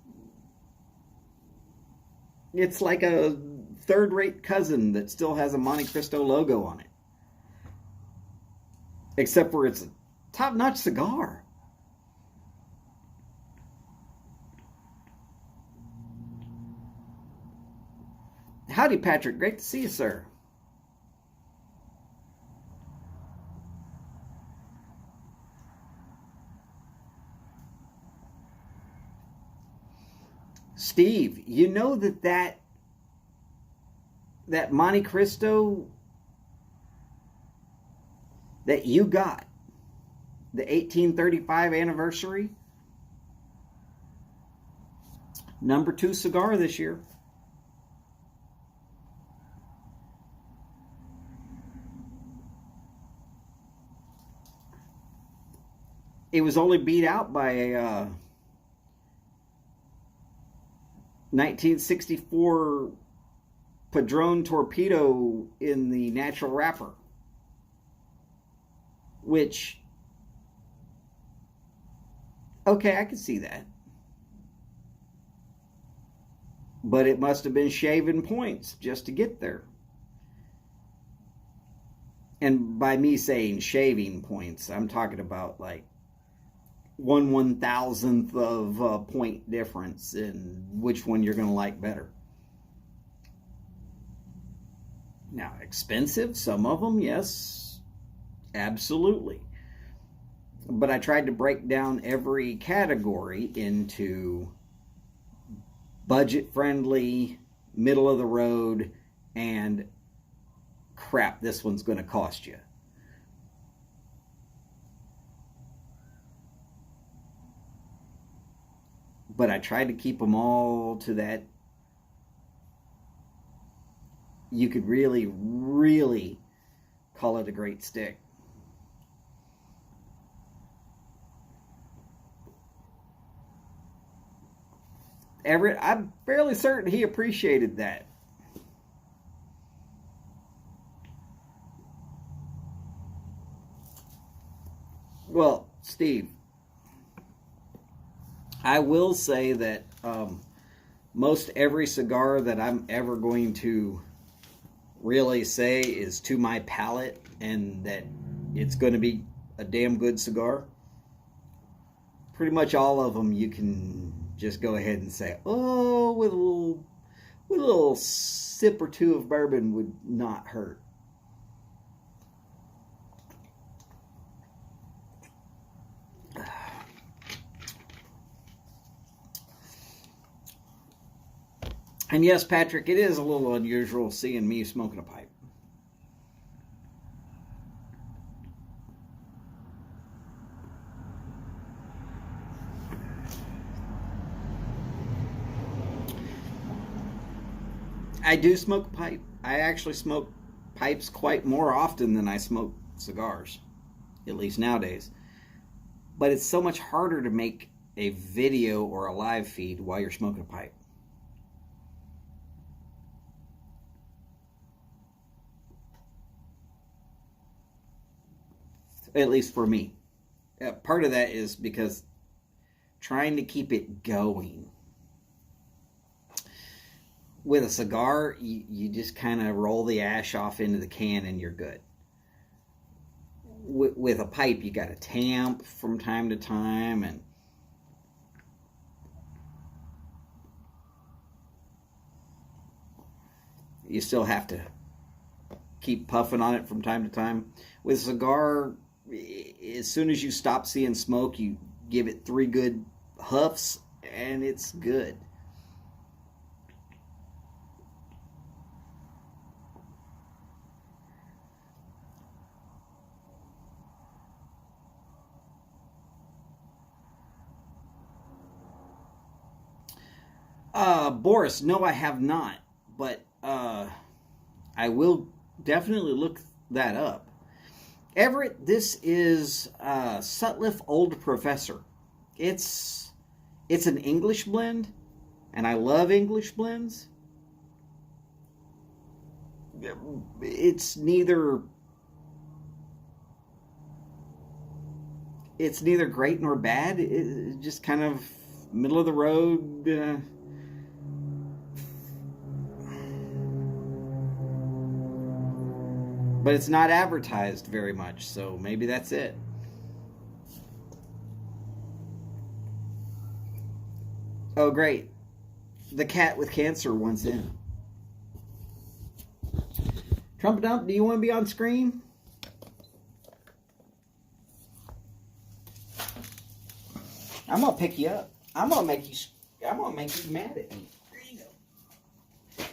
like a third-rate cousin that still has a Monte Cristo logo on it. Except for it's a top-notch cigar. Howdy, Patrick. Great to see you, sir. Steve, you know that Monte Cristo that you got, the 1835 anniversary, #2 cigar this year. It was only beat out by a 1964 Padron Torpedo in the natural wrapper, which, okay, I can see that. But it must have been shaving points just to get there. And by me saying shaving points, I'm talking about like 1/1000th of a point difference in which one you're going to like better. Now, expensive, some of them, yes, absolutely. But I tried to break down every category into budget-friendly, middle of the road, and crap, this one's going to cost you. But I tried to keep them all to that. You could really, really call it a great stick. Everett, I'm fairly certain he appreciated that. Well, Steve, I will say that most every cigar that I'm ever going to really say is to my palate and that it's going to be a damn good cigar, pretty much all of them you can just go ahead and say, oh, with a little sip or two of bourbon would not hurt. And yes, Patrick, it is a little unusual seeing me smoking a pipe. I do smoke a pipe. I actually smoke pipes quite more often than I smoke cigars, at least nowadays. But it's so much harder to make a video or a live feed while you're smoking a pipe. At least for me. Part of that is because trying to keep it going. With a cigar, you just kind of roll the ash off into the can and you're good. With a pipe, you got to tamp from time to time, and you still have to keep puffing on it from time to time. With a cigar, as soon as you stop seeing smoke, you give it 3 good huffs and it's good. Boris, no, I have not, but I will definitely look that up. Everett, this is Sutliff Old Professor. It's an English blend, and I love English blends. It's neither great nor bad. It's just kind of middle of the road. But it's not advertised very much, so maybe that's it. Oh, great. The cat with cancer wants in. Trump Dump, do you want to be on screen? I'm gonna pick you up. I'm gonna make you mad at me. There you go.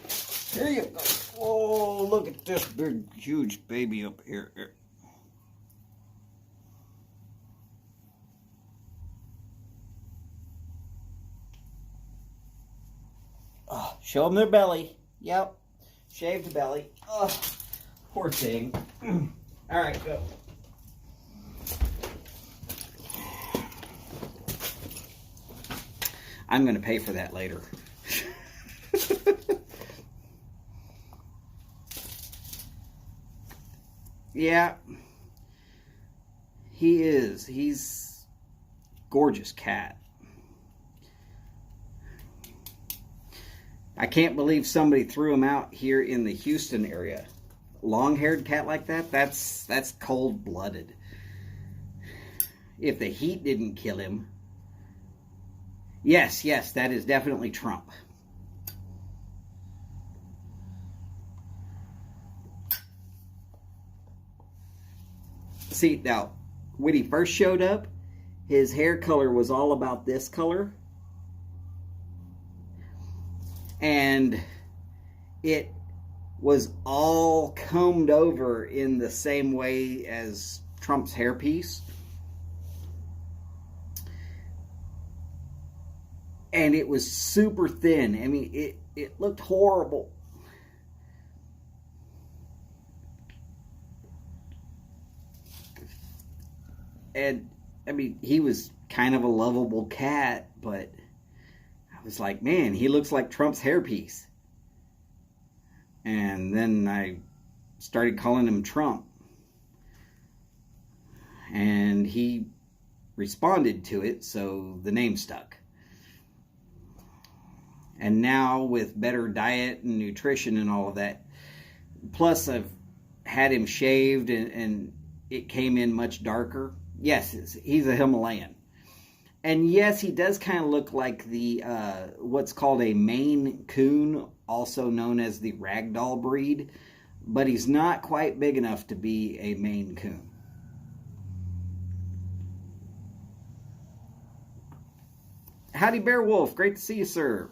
There you go. Oh, look at this big, huge baby up here. Oh, show them their belly. Yep. Shaved belly. Oh, poor thing. All right, go. I'm going to pay for that later. Yeah. He is. He's gorgeous cat. I can't believe somebody threw him out here in the Houston area. Long-haired cat like that, that's cold-blooded. If the heat didn't kill him. Yes, that is definitely Trump. See, now, when he first showed up, his hair color was all about this color. And it was all combed over in the same way as Trump's hairpiece. And it was super thin. I mean, it looked horrible. And, I mean, he was kind of a lovable cat, but I was like, man, he looks like Trump's hairpiece. And then I started calling him Trump. And he responded to it, so the name stuck. And now with better diet and nutrition and all of that, plus I've had him shaved and it came in much darker. Yes, he's a Himalayan. And yes, he does kind of look like the what's called a Maine Coon, also known as the Ragdoll breed, but he's not quite big enough to be a Maine Coon. Howdy, Bear Wolf. Great to see you, sir.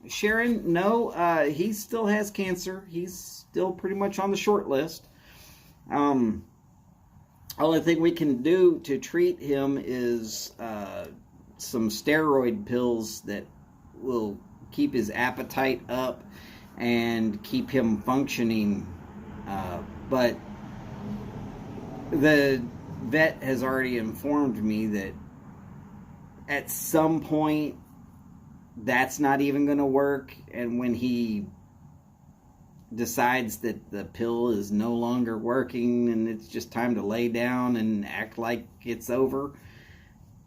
Sharon, no, he still has cancer. He's still pretty much on the short list. Only thing we can do to treat him is some steroid pills that will keep his appetite up and keep him functioning. But the vet has already informed me that at some point that's not even going to work, and when he decides that the pill is no longer working and it's just time to lay down and act like it's over,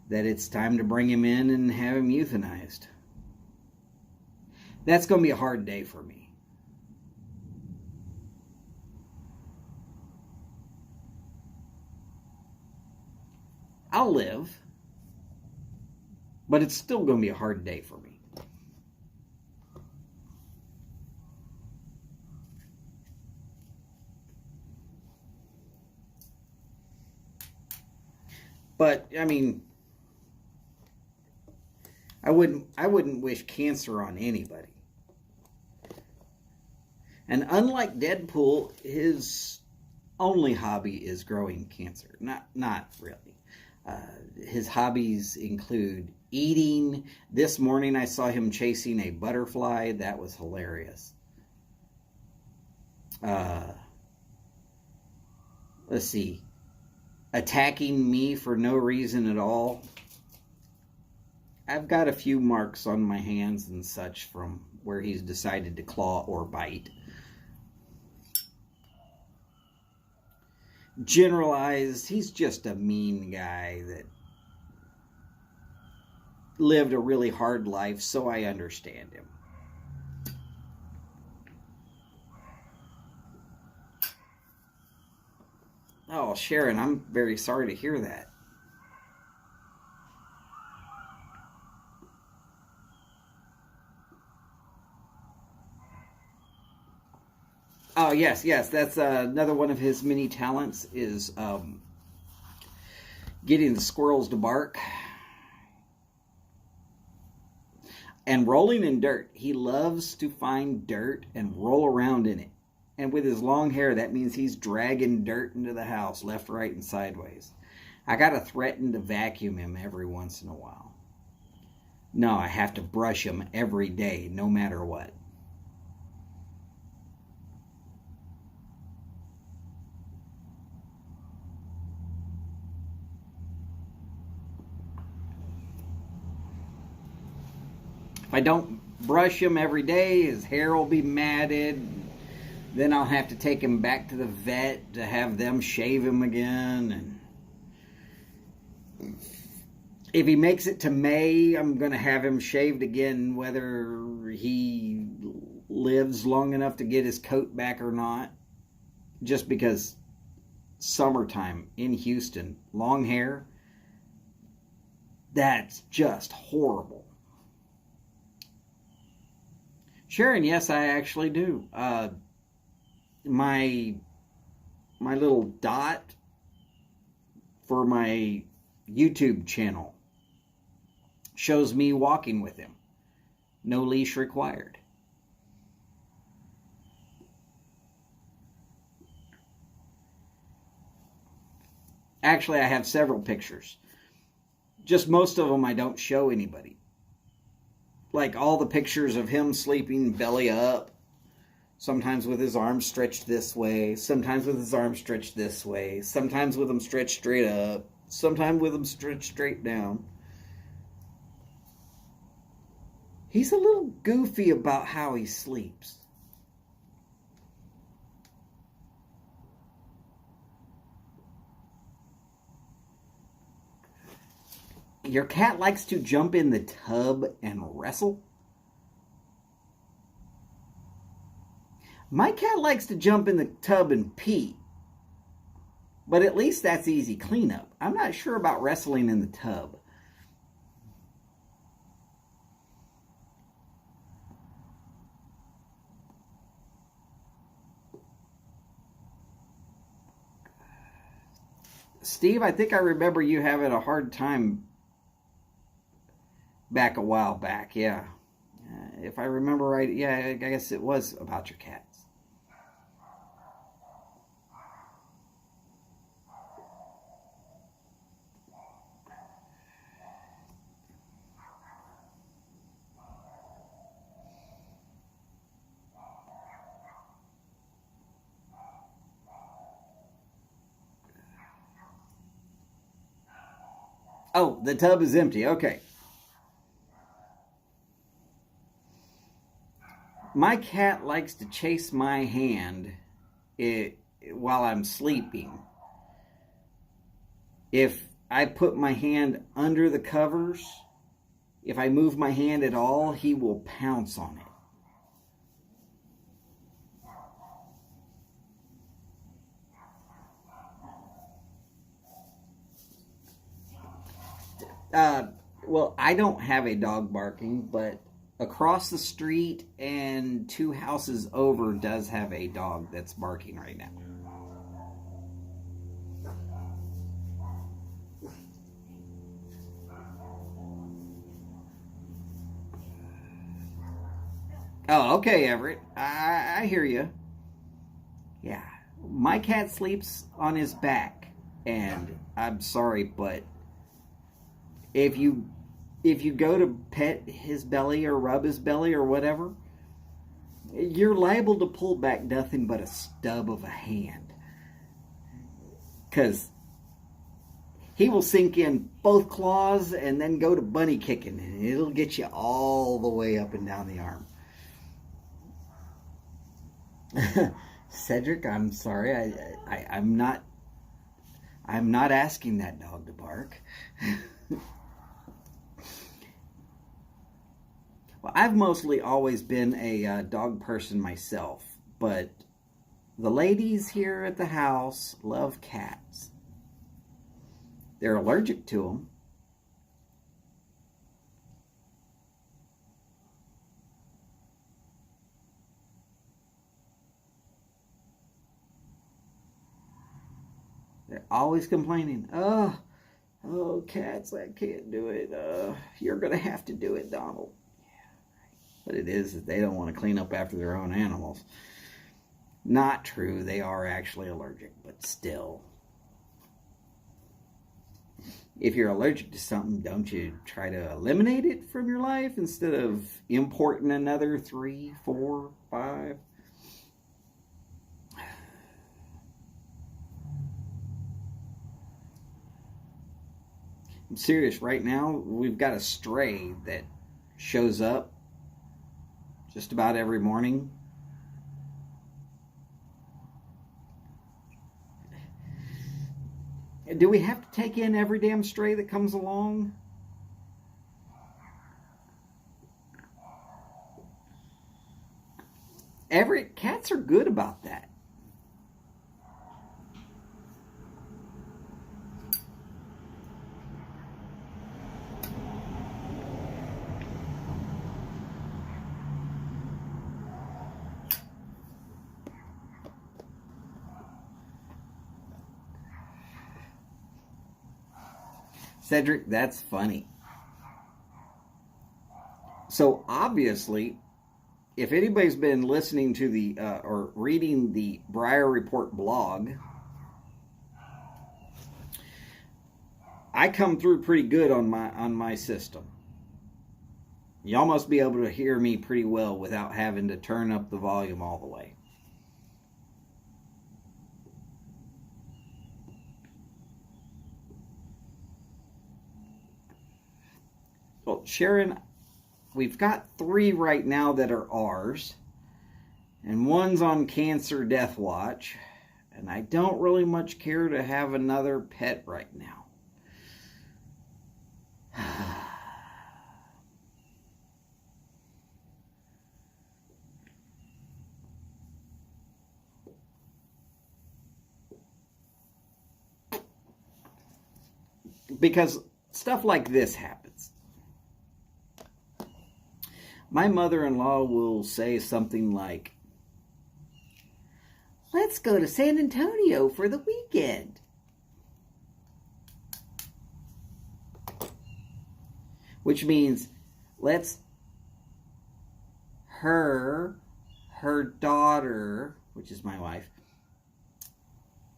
that it's time to bring him in and have him euthanized. That's going to be a hard day for me. I'll live, but it's still going to be a hard day for me. But I mean, I wouldn't wish cancer on anybody. And unlike Deadpool, his only hobby is growing cancer. Not really. His hobbies include eating. This morning I saw him chasing a butterfly. That was hilarious. Let's see. Attacking me for no reason at all. I've got a few marks on my hands and such from where he's decided to claw or bite. Generalized, he's just a mean guy that lived a really hard life, so I understand him. Oh, Sharon, I'm very sorry to hear that. Oh, yes, yes. That's another one of his many talents is getting the squirrels to bark and rolling in dirt. He loves to find dirt and roll around in it. And with his long hair, that means he's dragging dirt into the house, left, right, and sideways. I gotta threaten to vacuum him every once in a while. No, I have to brush him every day, no matter what. If I don't brush him every day, his hair will be matted. Then I'll have to take him back to the vet to have them shave him again. And if he makes it to May, I'm going to have him shaved again, whether he lives long enough to get his coat back or not. Just because summertime in Houston, long hair, that's just horrible. Sharon, yes, I actually do. My little dot for my YouTube channel shows me walking with him. No leash required. Actually, I have several pictures. Just most of them I don't show anybody. Like all the pictures of him sleeping belly up. Sometimes with his arms stretched this way. Sometimes with his arms stretched this way. Sometimes with them stretched straight up. Sometimes with them stretched straight down. He's a little goofy about how he sleeps. Your cat likes to jump in the tub and wrestle? My cat likes to jump in the tub and pee. But at least that's easy cleanup. I'm not sure about wrestling in the tub. Steve, I think I remember you having a hard time back a while back, yeah. If I remember right, yeah, I guess it was about your cats. Oh, the tub is empty. Okay. My cat likes to chase my hand while I'm sleeping. If I put my hand under the covers, if I move my hand at all, he will pounce on it. Well, I don't have a dog barking, but across the street and 2 houses over does have a dog that's barking right now. Oh, okay, Everett. I hear you. Yeah. My cat sleeps on his back, and I'm sorry, but if you go to pet his belly or rub his belly or whatever, you're liable to pull back nothing but a stub of a hand. Because he will sink in both claws and then go to bunny kicking, and it'll get you all the way up and down the arm. Cedric, I'm sorry. I'm not asking that dog to bark. Well, I've mostly always been a dog person myself, but the ladies here at the house love cats. They're allergic to them. They're always complaining. Oh, cats, I can't do it. You're going to have to do it, Donald. But it is that they don't want to clean up after their own animals. Not true. They are actually allergic, but still. If you're allergic to something, don't you try to eliminate it from your life instead of importing another 3, 4, 5? I'm serious. Right now, we've got a stray that shows up just about every morning. Do we have to take in every damn stray that comes along? Cats are good about that. Cedric, that's funny. So obviously, if anybody's been listening to the or reading the Briar Report blog, I come through pretty good on my system. Y'all must be able to hear me pretty well without having to turn up the volume all the way. Well, Sharon, we've got 3 right now that are ours, and one's on cancer death watch, and I don't really much care to have another pet right now. Because stuff like this happens. My mother-in-law will say something like, "Let's go to San Antonio for the weekend." Which means her daughter, which is my wife,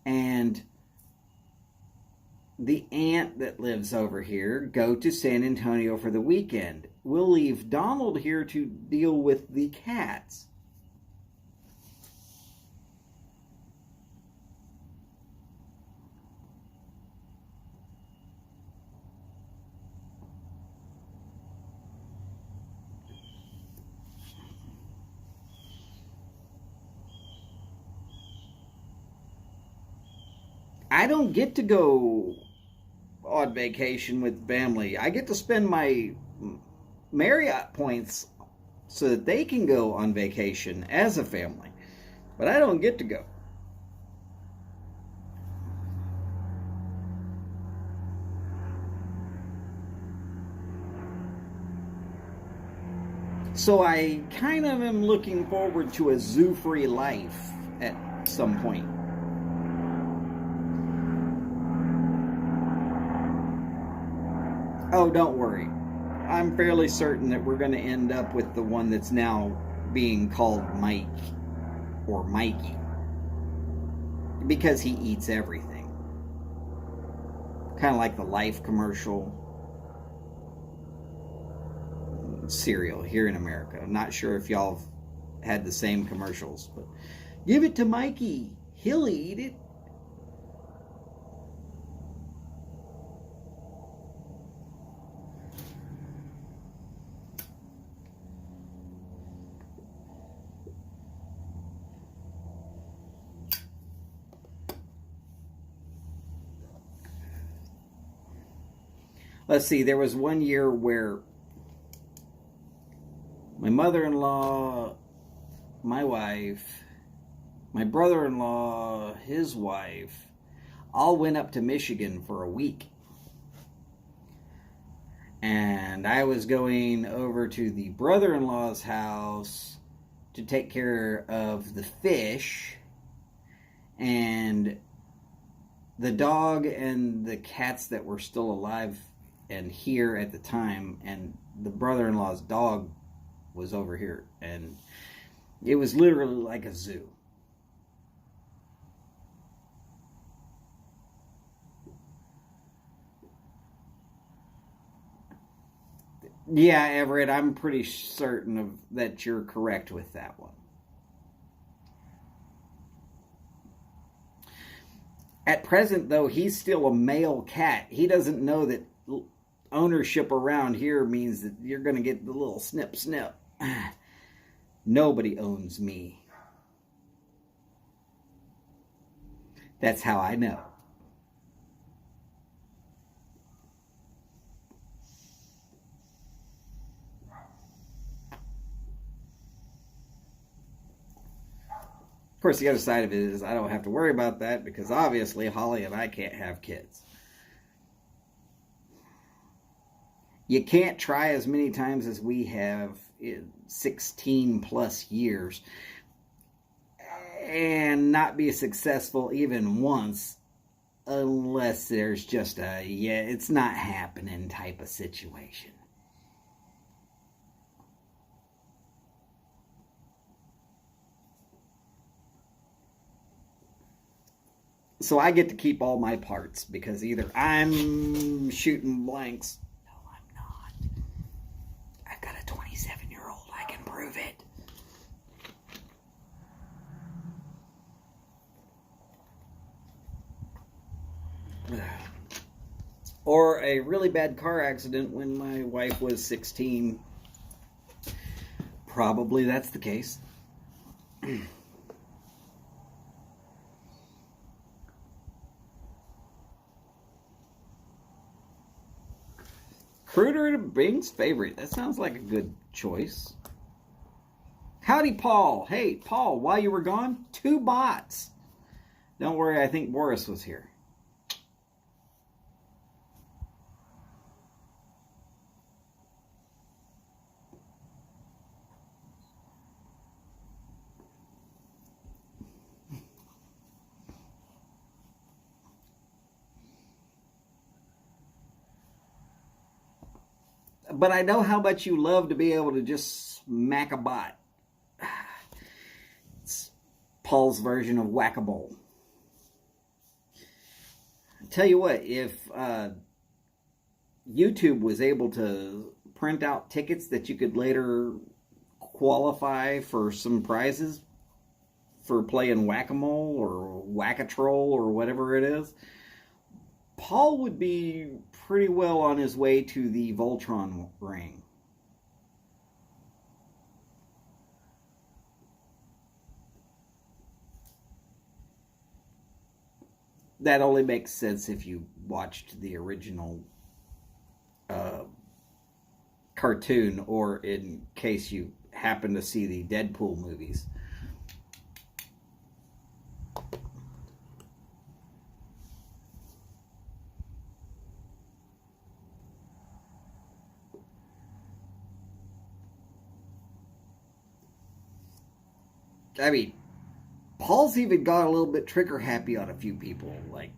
and the aunt that lives over here go to San Antonio for the weekend. We'll leave Donald here to deal with the cats. I don't get to go on vacation with family. I get to spend my Marriott points so that they can go on vacation as a family. But I don't get to go. So I kind of am looking forward to a zoo-free life at some point. Oh, don't worry. I'm fairly certain that we're going to end up with the one that's now being called Mike or Mikey, because he eats everything. Kind of like the Life commercial cereal here in America. I'm not sure if y'all have had the same commercials, but give it to Mikey. He'll eat it. Let's see, there was one year where my mother-in-law, my wife, my brother-in-law, his wife, all went up to Michigan for a week. And I was going over to the brother-in-law's house to take care of the fish. And the dog and the cats that were still alive and here at the time, and the brother-in-law's dog was over here, and it was literally like a zoo. Yeah, Everett, I'm pretty certain that you're correct with that one. At present, though, he's still a male cat. He doesn't know that ownership around here means that you're going to get the little snip snip. Nobody owns me. That's how I know. Of course, the other side of it is I don't have to worry about that because obviously Holly and I can't have kids. You can't try as many times as we have in 16 plus years and not be successful even once unless there's just a, yeah, it's not happening type of situation. So I get to keep all my parts because either I'm shooting blanks. No, I'm not. I've got a 27-year-old. I can prove it. Or a really bad car accident when my wife was 16. Probably that's the case. Cruder to Bing's favorite. That sounds like a good choice. Howdy, Paul. Hey, Paul, while you were gone, 2 bots. Don't worry, I think Boris was here. But I know how much you love to be able to just smack a bot. It's Paul's version of whack-a-mole. Tell you what, if YouTube was able to print out tickets that you could later qualify for some prizes for playing whack-a-mole or whack-a-troll or whatever it is, Paul would be pretty well on his way to the Voltron ring. That only makes sense if you watched the original cartoon, or in case you happen to see the Deadpool movies. I mean, Paul's even got a little bit trigger happy on a few people. Like,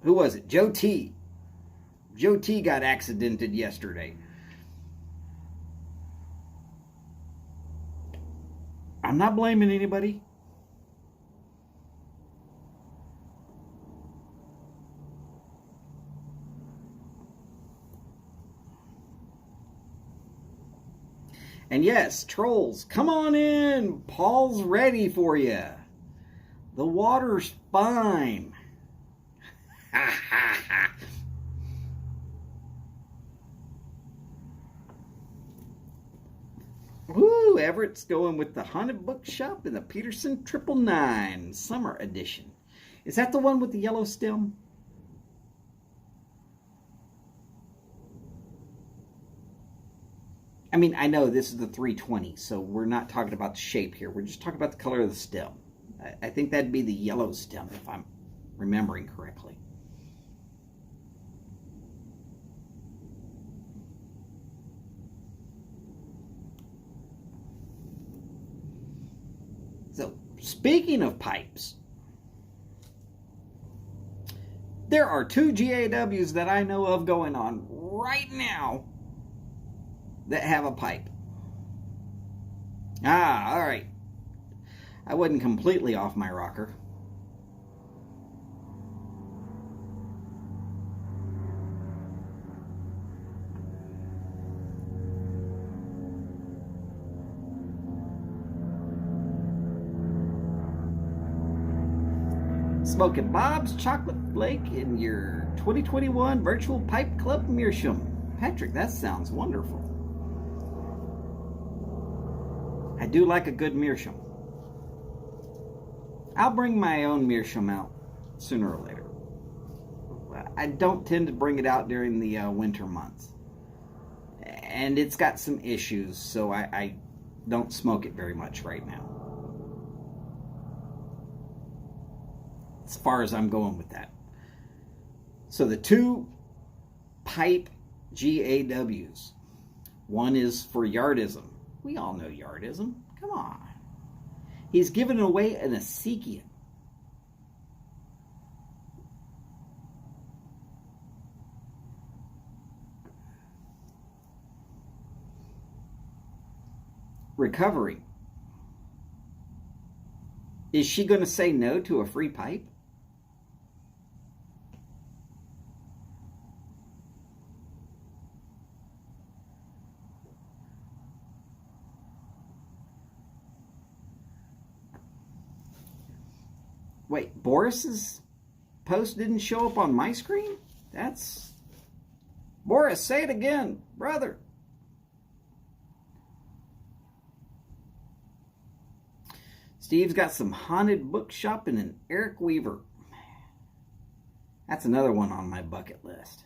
who was it? Joe T. Joe T got accidented yesterday. I'm not blaming anybody. And yes, trolls, come on in. Paul's ready for you. The water's fine. Woo, Everett's going with the Haunted Bookshop in the Peterson 999 Summer Edition. Is that the one with the yellow stem? I mean, I know this is the 320, so we're not talking about the shape here. We're just talking about the color of the stem. I think that'd be the yellow stem, if I'm remembering correctly. So, speaking of pipes, There are 2 GAWs that I know of going on right now that have a pipe. All right. I wasn't completely off my rocker. Smoking Bob's Chocolate Flake in your 2021 Virtual Pipe Club Meerschaum. Patrick, that sounds wonderful. I do like a good meerschaum. I'll bring my own meerschaum out sooner or later. I don't tend to bring it out during the winter months. And it's got some issues, so I don't smoke it very much right now. As far as I'm going with that. So the 2 pipe GAWs. One is for Yardism. We all know Yardism. Come on. He's given away an Ezekiel. Recovery. Is she going to say no to a free pipe? Wait, Boris's post didn't show up on my screen? That's... Boris, say it again, brother. Steve's got some haunted bookshop and an Eric Weaver. That's another one on my bucket list.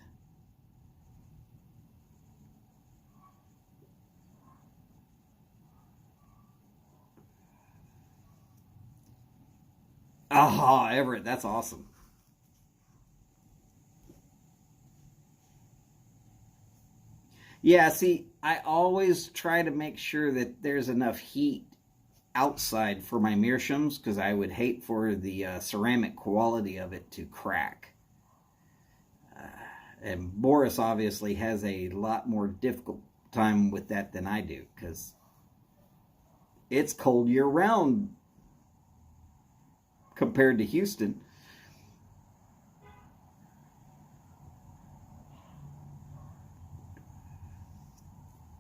Oh, Everett, that's awesome. Yeah, see, I always try to make sure that there's enough heat outside for my meerschaums because I would hate for the ceramic quality of it to crack. And Boris obviously has a lot more difficult time with that than I do because it's cold year-round compared to Houston.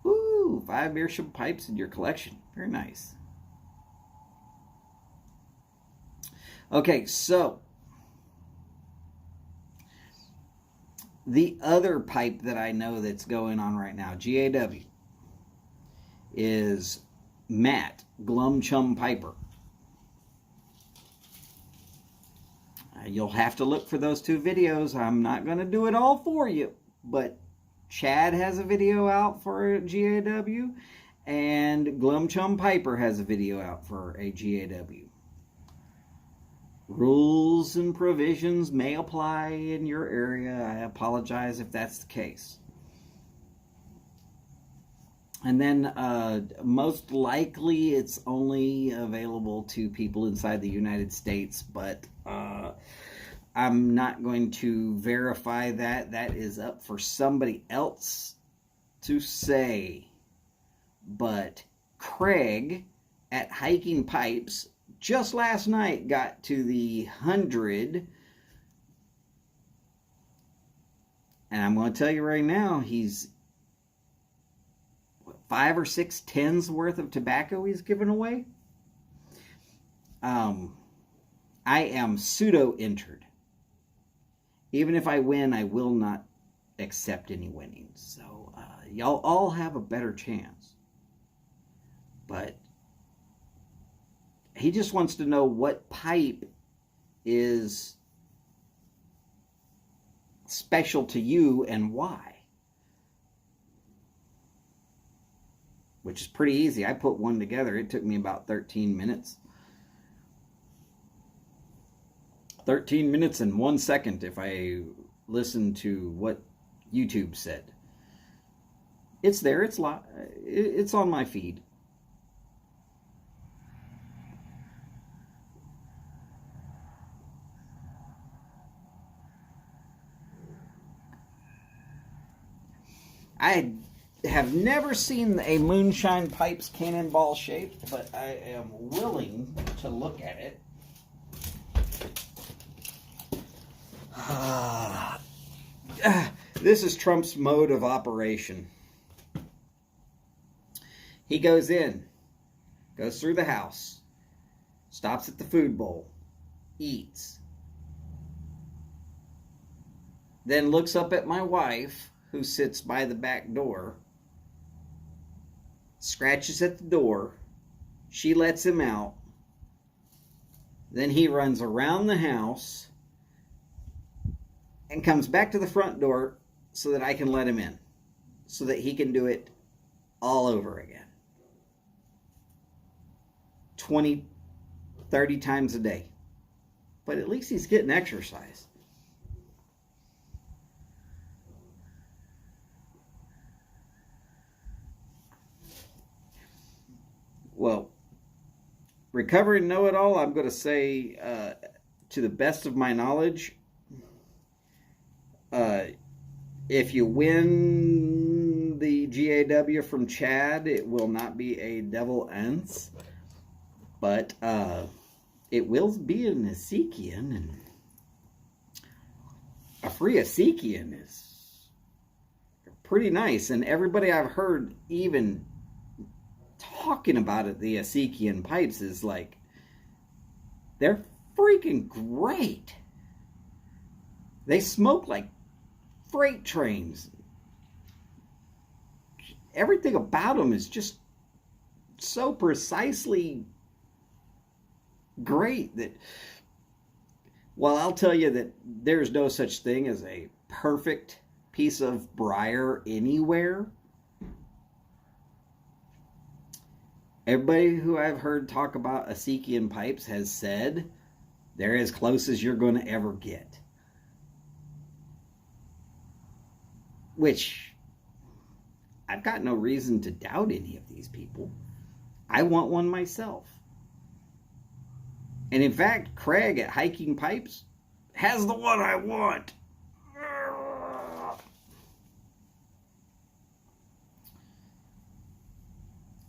Ooh, 5 meerschaum pipes in your collection. Very nice. Okay, so the other pipe that I know that's going on right now, GAW, is Matt Glum Chum Piper. You'll have to look for those 2 videos. I'm not going to do it all for you, but Chad has a video out for a GAW, and Glum Chum Piper has a video out for a GAW. Rules and provisions may apply in your area. I apologize if that's the case. And then most likely it's only available to people inside the United States, but I'm not going to verify that. That is up for somebody else to say. But Craig at Hiking Pipes just last night got to the 100. And I'm going to tell you right now, he's 5 or 6 tens worth of tobacco he's given away. I am pseudo-entered. Even if I win, I will not accept any winnings. So y'all all have a better chance. But he just wants to know what pipe is special to you and why. Which is pretty easy. I put one together. It took me about 13 minutes. 13 minutes and 1 second if I listen to what YouTube said. It's there. It's on my feed. I have never seen a Moonshine Pipes cannonball shape, but I am willing to look at it. This is Trump's mode of operation. He goes in, goes through the house, stops at the food bowl, eats, then looks up at my wife, who sits by the back door, scratches at the door, she lets him out, then he runs around the house and comes back to the front door so that I can let him in, so that he can do it all over again. 20, 30 times a day. But at least he's getting exercise. Well, recovering know-it-all, I'm going to say, to the best of my knowledge, if you win the GAW from Chad, it will not be a Devil Ents, but it will be an Ezekian, and a free Ezekian is pretty nice, and everybody I've heard even talking about it, the Ezekian pipes, is like, they're freaking great. They smoke like freight trains. Everything about them is just so precisely great that, well, I'll tell you that there's no such thing as a perfect piece of briar anywhere. Everybody who I've heard talk about Ezekian pipes has said they're as close as you're going to ever get. Which, I've got no reason to doubt any of these people. I want one myself. And in fact, Craig at Hiking Pipes has the one I want.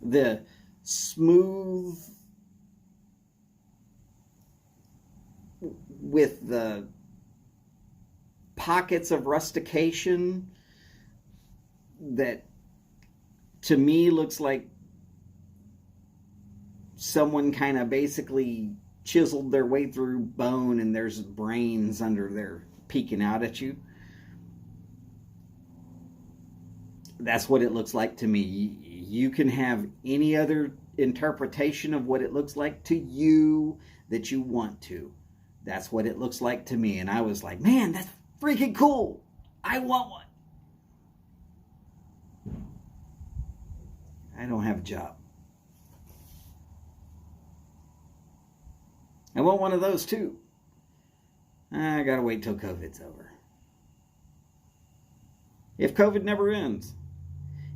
The smooth with the pockets of rustication that to me looks like someone kind of basically chiseled their way through bone and there's brains under there peeking out at you. That's what it looks like to me. You can have any other interpretation of what it looks like to you that you want to. That's what it looks like to me. And I was like, man, that's freaking cool. I want one. I don't have a job. I want one of those too. I gotta wait till COVID's over. If COVID never ends,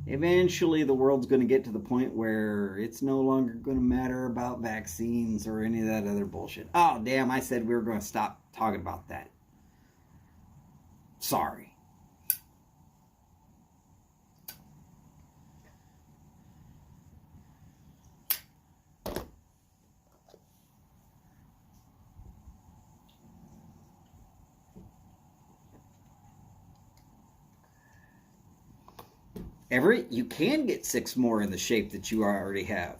eventually the world's going to get to the point where it's no longer going to matter about vaccines or any of that other bullshit. Oh, damn, I said we were going to stop talking about that. Sorry. Everett, you can get 6 more in the shape that you already have.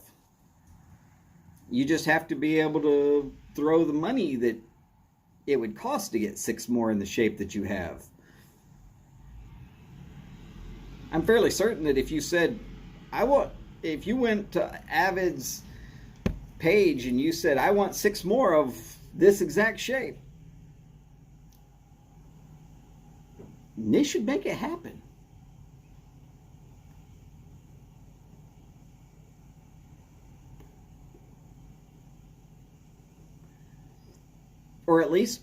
You just have to be able to throw the money that it would cost to get 6 more in the shape that you have. I'm fairly certain that if you said, if you went to Avid's page and you said, I want 6 more of this exact shape, they should make it happen. Or at least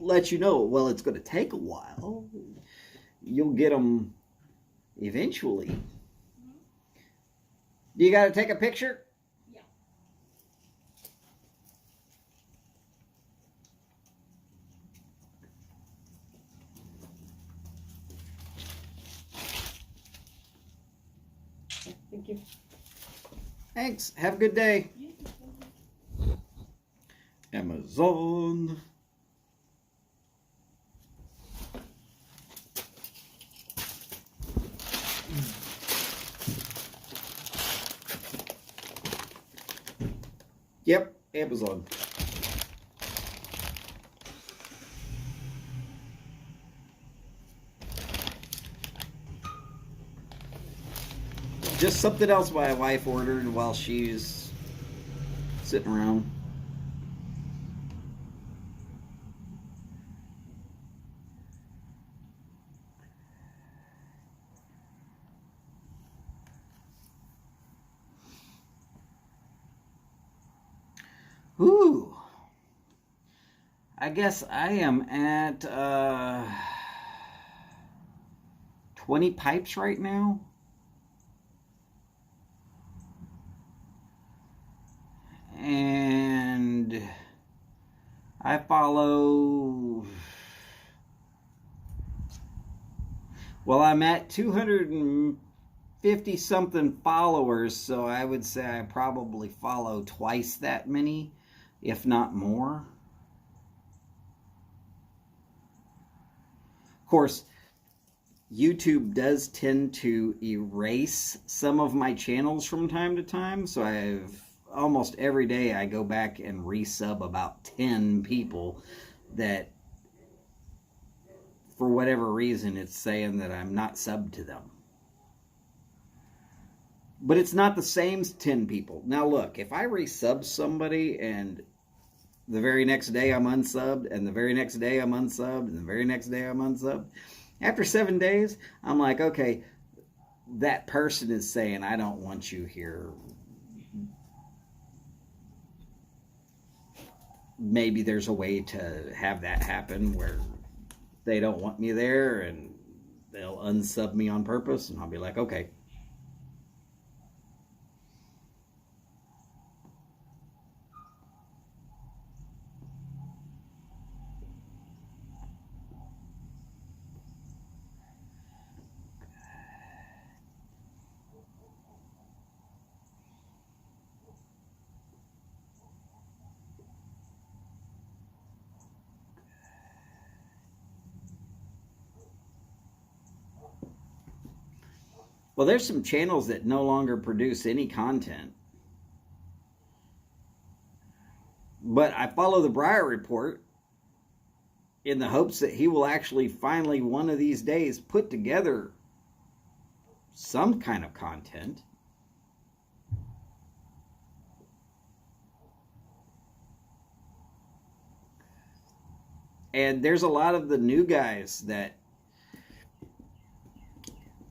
let you know, well, it's going to take a while. You'll get them eventually. Do you got to take a picture? Yeah. Thank you. Thanks. Have a good day. Amazon. Yep, Amazon. Just something else my wife ordered while she's sitting around. Ooh. I guess I am at 20 pipes right now. And I follow, well, I'm at 250 something followers, so I would say I probably follow twice that many, if not more. Of course, YouTube does tend to erase some of my channels from time to time, so almost every day I go back and resub about 10 people that, for whatever reason, it's saying that I'm not subbed to them. But it's not the same 10 people. Now look, if I resub somebody and the very next day I'm unsubbed, and the very next day I'm unsubbed, and the very next day I'm unsubbed, after 7 days, I'm like, okay, that person is saying, I don't want you here. Maybe there's a way to have that happen where they don't want me there and they'll unsub me on purpose, and I'll be like, okay. Well, there's some channels that no longer produce any content. But I follow the Breyer Report in the hopes that he will actually finally one of these days put together some kind of content. And there's a lot of the new guys that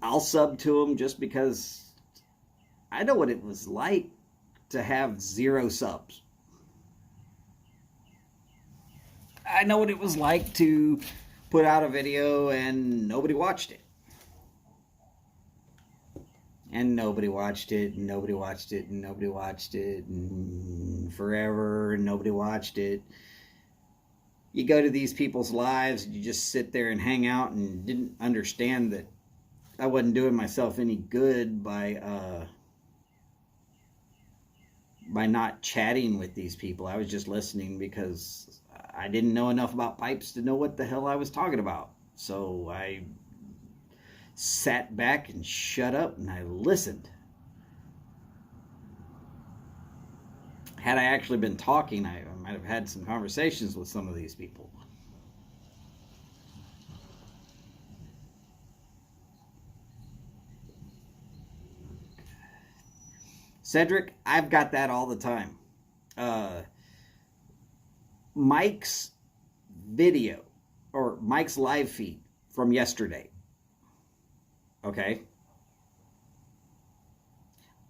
I'll sub to them just because I know what it was like to have 0 subs. I know what it was like to put out a video and nobody watched it. And nobody watched it, and nobody watched it, and nobody watched it, and forever, and nobody watched it. You go to these people's lives, and you just sit there and hang out and didn't understand that I wasn't doing myself any good by not chatting with these people. I was just listening because I didn't know enough about pipes to know what the hell I was talking about. So I sat back and shut up and I listened. Had I actually been talking, I might have had some conversations with some of these people. Cedric, I've got that all the time. Mike's video, or Mike's live feed from yesterday. Okay?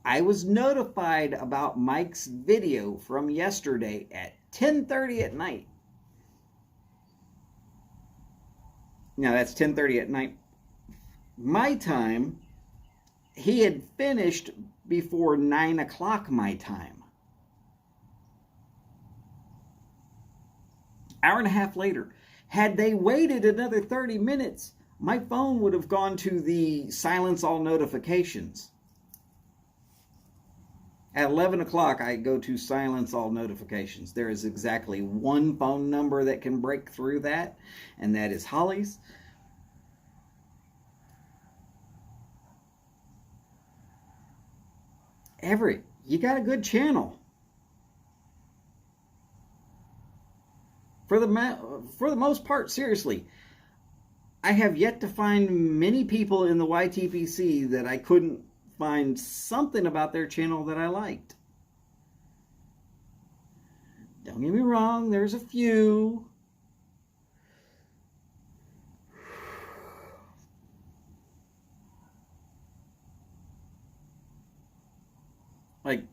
I was notified about Mike's video from yesterday at 10:30 at night. Now, that's 10:30 at night. My time, he had finished before 9 o'clock my time. Hour and a half later. Had they waited another 30 minutes, my phone would have gone to the silence all notifications. At 11 o'clock, I go to silence all notifications. There is exactly one phone number that can break through that, and that is Holly's. Everett, you got a good channel. For the most part, seriously, I have yet to find many people in the YTPC that I couldn't find something about their channel that I liked. Don't get me wrong, there's a few. Like,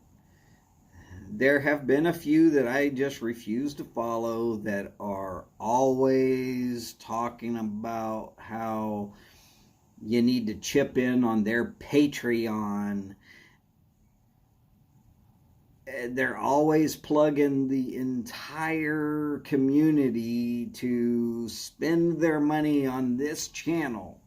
there have been a few that I just refuse to follow that are always talking about how you need to chip in on their Patreon. They're always plugging the entire community to spend their money on this channel.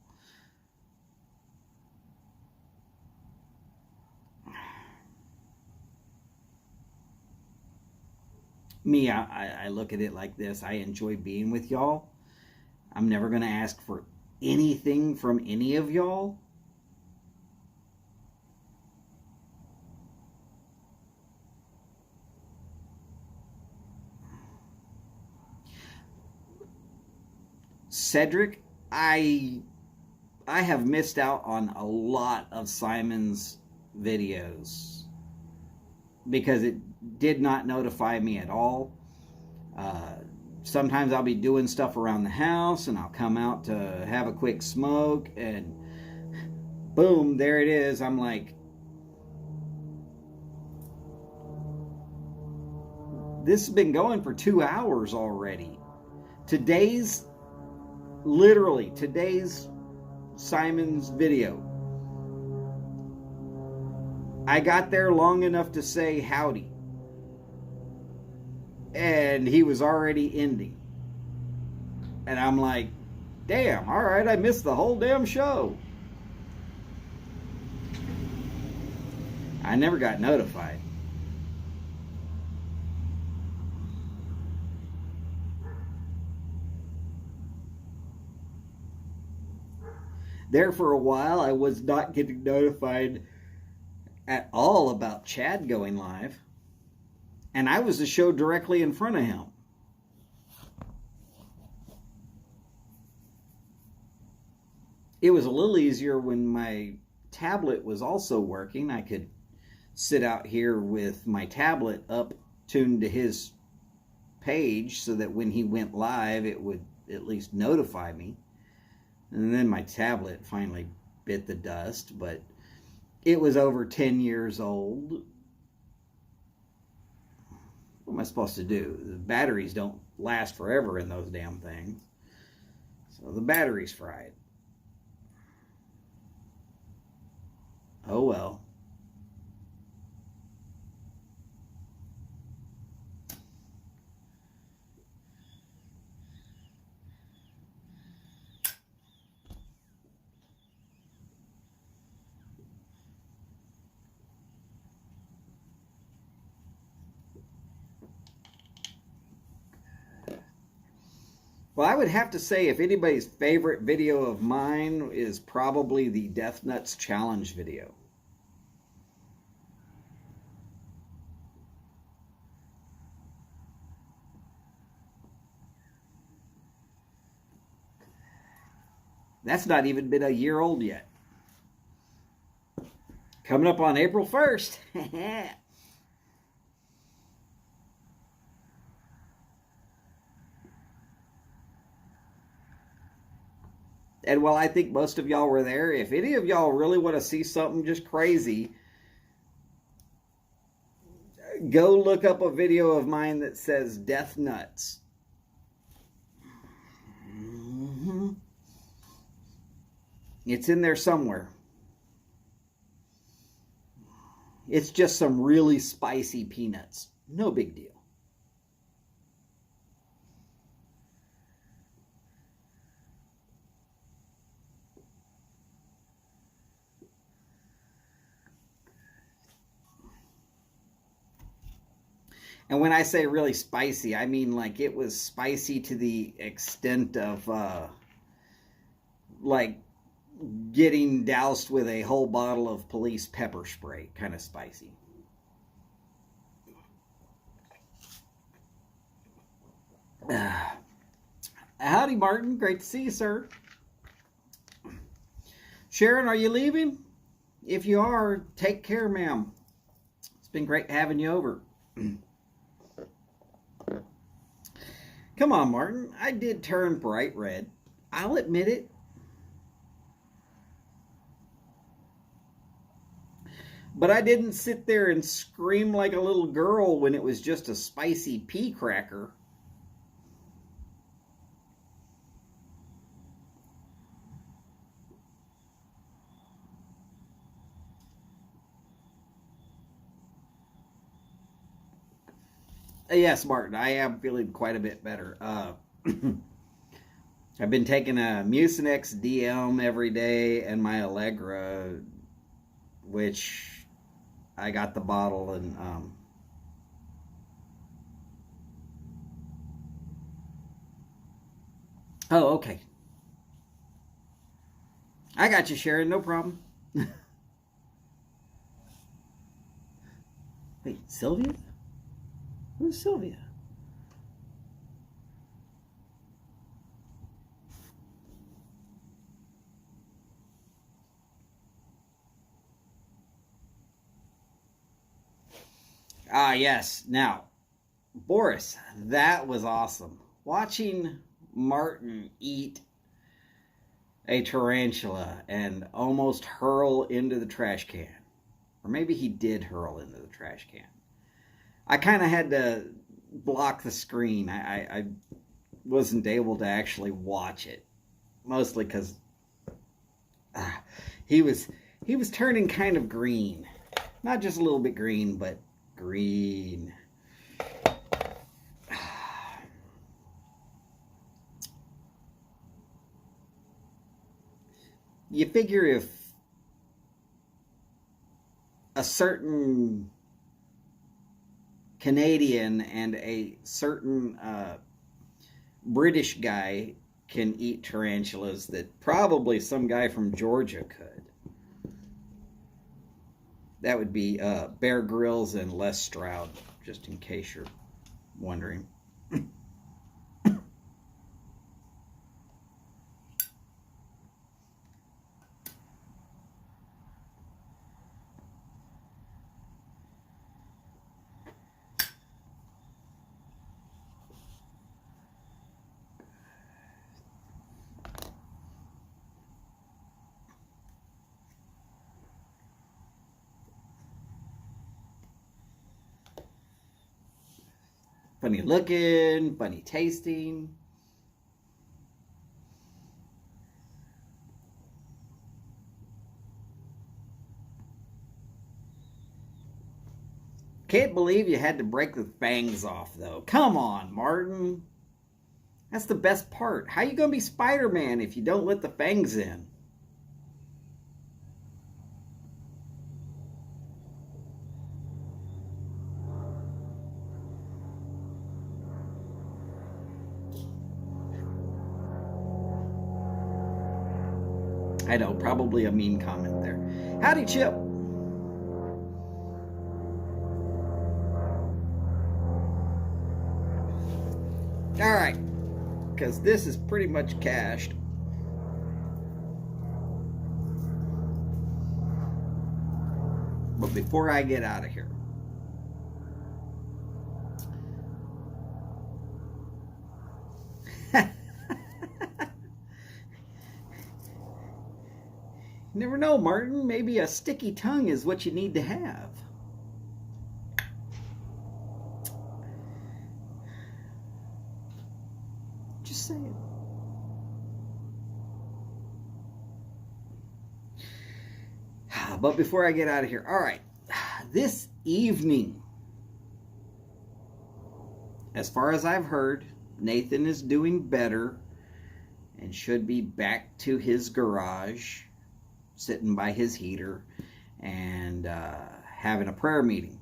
Me, I look at it like this. I enjoy being with y'all. I'm never going to ask for anything from any of y'all. Cedric, I have missed out on a lot of Simon's videos because it did not notify me at all. Sometimes I'll be doing stuff around the house and I'll come out to have a quick smoke and boom, there it is. I'm like, this has been going for 2 hours already. Today's Simon's video, I got there long enough to say howdy, and he was already ending. And I'm like, damn, all right, I missed the whole damn show. I never got notified. There for a while, I was not getting notified at all about Chad going live. And I was the show directly in front of him. It was a little easier when my tablet was also working. I could sit out here with my tablet up tuned to his page so that when he went live, it would at least notify me. And then my tablet finally bit the dust, but it was over 10 years old. What am I supposed to do? The batteries don't last forever in those damn things. So the battery's fried. Oh well. Well, I would have to say if anybody's favorite video of mine is probably the Death Nuts Challenge video. That's not even been a year old yet. Coming up on April 1st. And while I think most of y'all were there, if any of y'all really want to see something just crazy, go look up a video of mine that says Death Nuts. It's in there somewhere. It's just some really spicy peanuts. No big deal. And when I say really spicy, I mean like it was spicy to the extent of like getting doused with a whole bottle of police pepper spray kind of spicy. Howdy, Martin. Great to see you, sir. Sharon, are you leaving? If you are, take care, ma'am. It's been great having you over. Come on, Martin. I did turn bright red. I'll admit it. But I didn't sit there and scream like a little girl when it was just a spicy pea cracker. Yes, Martin, I am feeling quite a bit better. I've been taking a Mucinex DM every day and my Allegra, which I got the bottle and oh, okay. I got you, Sharon, no problem. Wait, Sylvia? Who's Sylvia? Ah, yes. Now, Boris, that was awesome. Watching Martin eat a tarantula and almost hurl into the trash can. Or maybe he did hurl into the trash can. I kind of had to block the screen. I wasn't able to actually watch it. Mostly because he was turning kind of green. Not just a little bit green, but green. You figure if a certain Canadian and a certain British guy can eat tarantulas, that probably some guy from Georgia could. That would be Bear Grylls and Les Stroud, just in case you're wondering. Funny looking, funny tasting. Can't believe you had to break the fangs off, though. Come on, Martin. That's the best part. How you gonna be Spider-Man if you don't let the fangs in? I know, probably a mean comment there. Howdy, Chip. All right, because this is pretty much cached. But before I get out of here, you never know, Martin. Maybe a sticky tongue is what you need to have. Just saying. But before I get out of here, all right. This evening, as far as I've heard, Nathan is doing better and should be back to his garage, sitting by his heater and having a prayer meeting.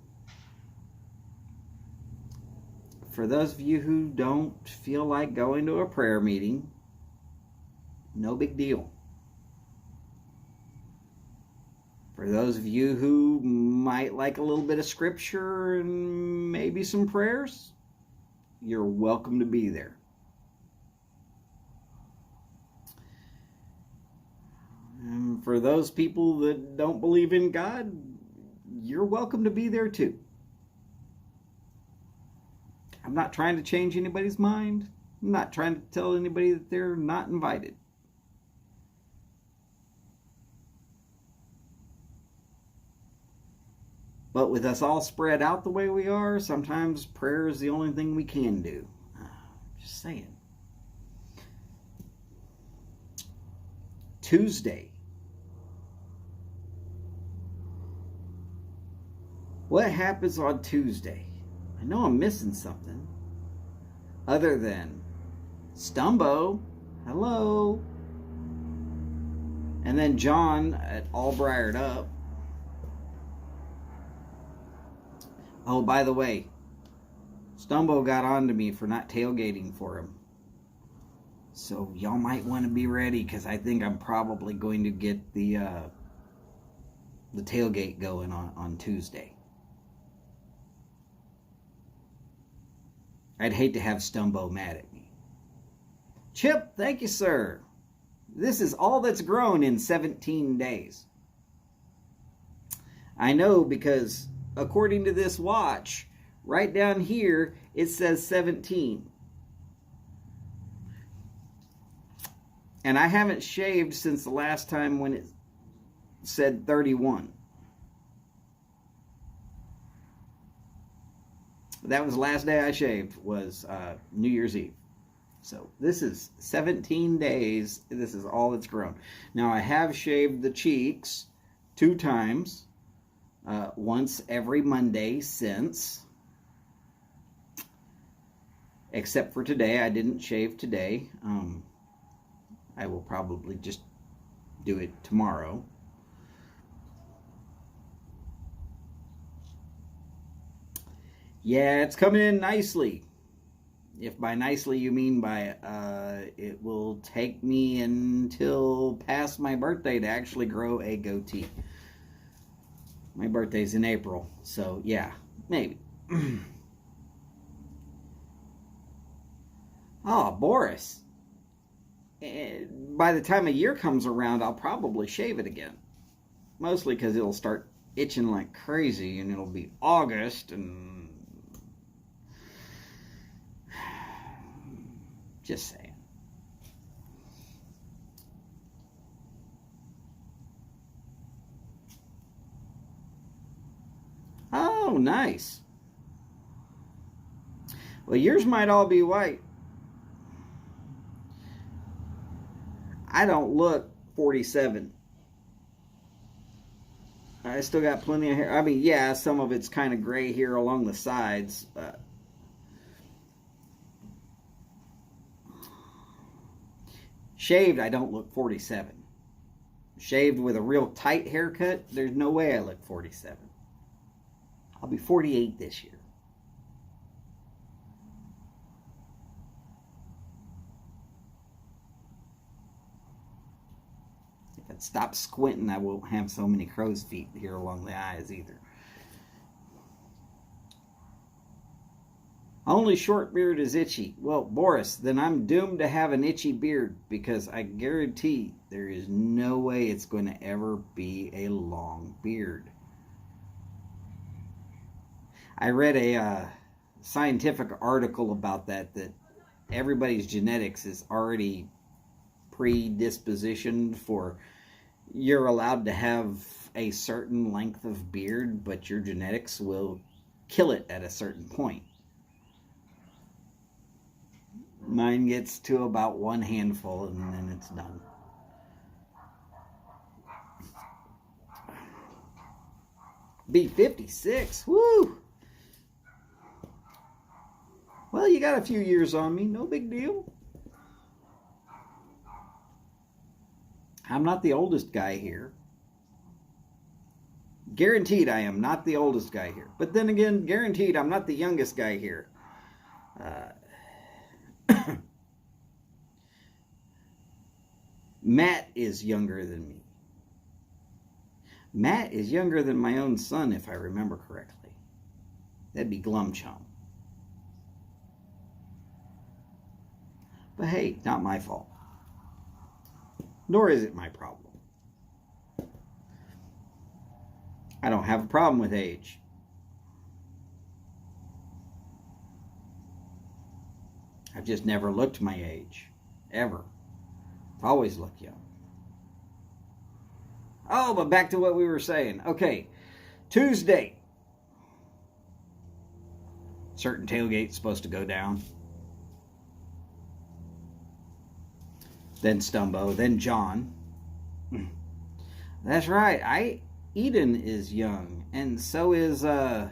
For those of you who don't feel like going to a prayer meeting, no big deal. For those of you who might like a little bit of scripture and maybe some prayers, you're welcome to be there. And for those people that don't believe in God, you're welcome to be there too. I'm not trying to change anybody's mind. I'm not trying to tell anybody that they're not invited. But with us all spread out the way we are, sometimes prayer is the only thing we can do. Just saying. Tuesday. What happens on Tuesday? I know I'm missing something. Other than Stumbo, hello. And then John at All Briared Up. Oh, by the way, Stumbo got on to me for not tailgating for him. So y'all might want to be ready, because I think I'm probably going to get the tailgate going on Tuesday. I'd hate to have Stumbo mad at me. Chip, thank you, sir. This is all that's grown in 17 days. I know, because according to this watch, right down here, it says 17. And I haven't shaved since the last time when it said 31. That was the last day I shaved, was New Year's Eve. So this is 17 days. This is all that's grown. Now I have shaved the cheeks 2 times. Once every Monday since. Except for today. I didn't shave today. I will probably just do it tomorrow. Yeah, it's coming in nicely. If by nicely you mean by it will take me until past my birthday to actually grow a goatee. My birthday's in April, so yeah, maybe. Oh, Boris. By the time a year comes around, I'll probably shave it again. Mostly because it'll start itching like crazy, and it'll be August, and just saying. Oh, nice. Well, yours might all be white. I don't look 47. I still got plenty of hair. I mean, yeah, some of it's kind of gray here along the sides, but shaved, I don't look 47. Shaved with a real tight haircut, there's no way I look 47. I'll be 48 this year. If I stop squinting, I won't have so many crow's feet here along the eyes either. Only short beard is itchy. Well, Boris, then I'm doomed to have an itchy beard, because I guarantee there is no way it's going to ever be a long beard. I read a scientific article about that everybody's genetics is already predispositioned for, you're allowed to have a certain length of beard, but your genetics will kill it at a certain point. Mine gets to about 1 handful and then it's done. Be 56, woo! Well, you got a few years on me, no big deal. I'm not the oldest guy here. Guaranteed I am not the oldest guy here. But then again, guaranteed I'm not the youngest guy here. Matt is younger than me. Matt is younger than my own son, if I remember correctly. That'd be Glumchum. But hey, not my fault. Nor is it my problem. I don't have a problem with age. I've just never looked my age. Ever. I've always looked young. Oh, but back to what we were saying. Okay, Tuesday. Certain tailgate's supposed to go down. Then Stumbo, then John. That's right. Eden is young, and so is My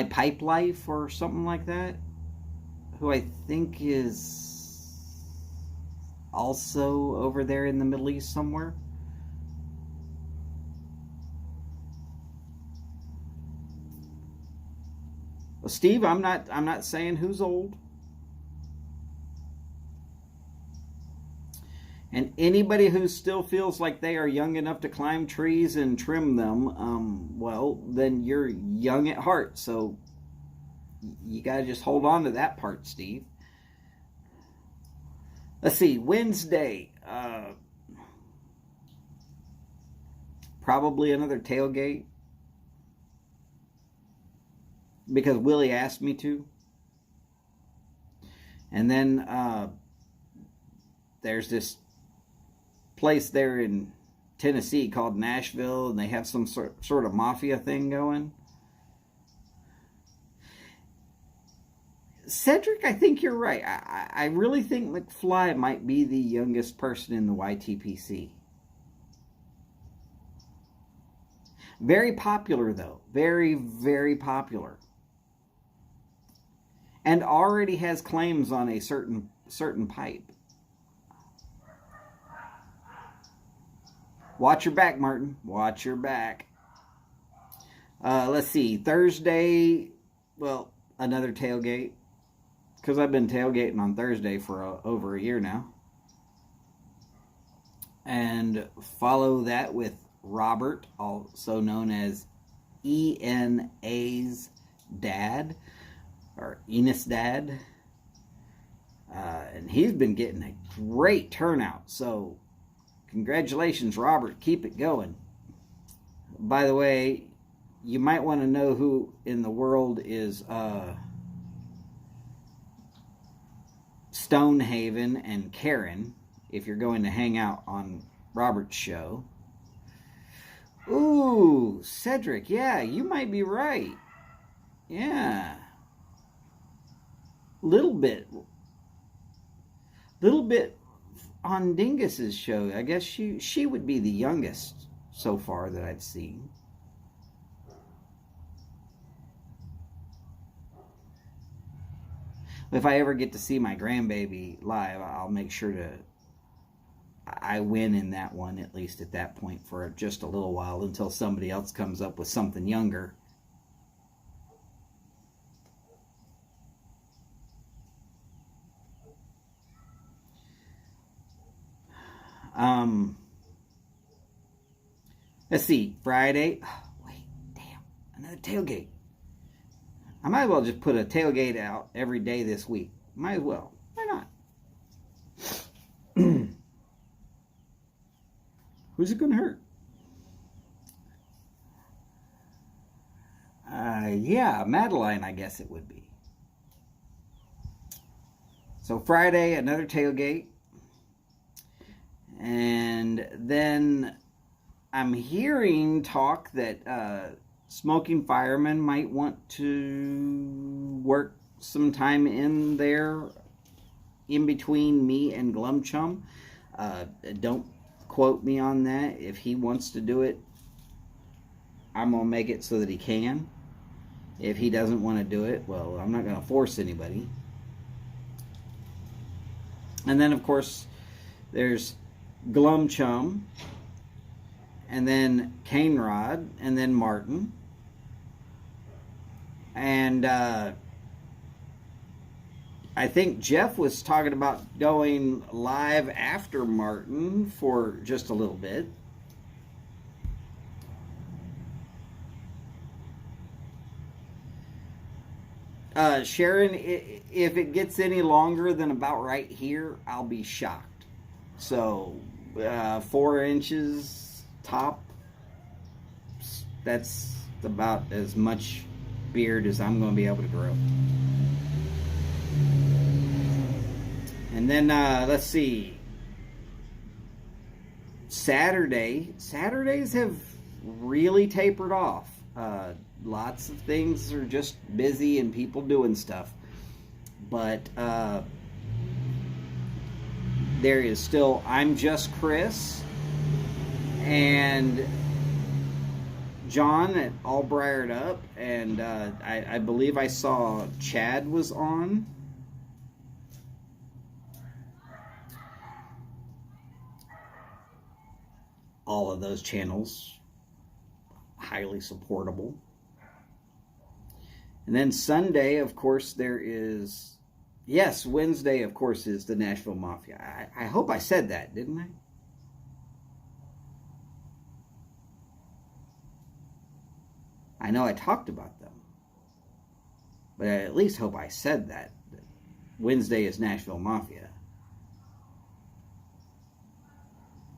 Pipe Life or something like that, who I think is also over there in the Middle East somewhere. Well, Steve, I'm not saying who's old. And anybody who still feels like they are young enough to climb trees and trim them, well, then you're young at heart. So you got to just hold on to that part, Steve. Let's see, Wednesday. Probably another tailgate. Because Willie asked me to. And then there's this place there in Tennessee called Nashville, and they have some sort of mafia thing going. Cedric, I think you're right. I really think McFly might be the youngest person in the YTPC. Very popular, though. Very, very popular. And already has claims on a certain pipe. Watch your back, Martin. Watch your back. Let's see. Thursday, well, another tailgate. Because I've been tailgating on Thursday for over a year now. And follow that with Robert, also known as ENA's dad. Or Enos' dad. And he's been getting a great turnout. So, congratulations, Robert. Keep it going. By the way, you might want to know who in the world is Stonehaven and Karen, if you're going to hang out on Robert's show. Ooh, Cedric, yeah, you might be right. Yeah. Little bit on Dingus's show. I guess she would be the youngest so far that I've seen. If I ever get to see my grandbaby live, I'll make sure I win in that one, at least at that point, for just a little while until somebody else comes up with something younger. Let's see, Friday. Oh, wait, damn, another tailgate. I might as well just put a tailgate out every day this week. Might as well. Why not? Who's it going to hurt? Yeah, Madeline, I guess it would be. So Friday, another tailgate. And then I'm hearing talk that Smoking Fireman might want to work some time in there in between me and Glumchum. Don't quote me on that. If he wants to do it, I'm going to make it so that he can. If he doesn't want to do it, well, I'm not going to force anybody. And then, of course, there's Glumchum, and then Cane Rod, and then Martin. And I think Jeff was talking about going live after Martin for just a little bit. Sharon, if it gets any longer than about right here, I'll be shocked. So, 4 inches top, that's about as much beard as I'm going to be able to grow. And then, let's see. Saturdays have really tapered off. Lots of things are just busy and people doing stuff. But there is still I'm Just Chris and John at All Briared Up. And I believe I saw Chad was on. All of those channels, highly supportable. And then Sunday, of course, there is, yes, Wednesday, of course, is the Nashville Mafia. I hope I said that, didn't I? I know I talked about them, but I at least hope I said that. Wednesday is Nashville Mafia.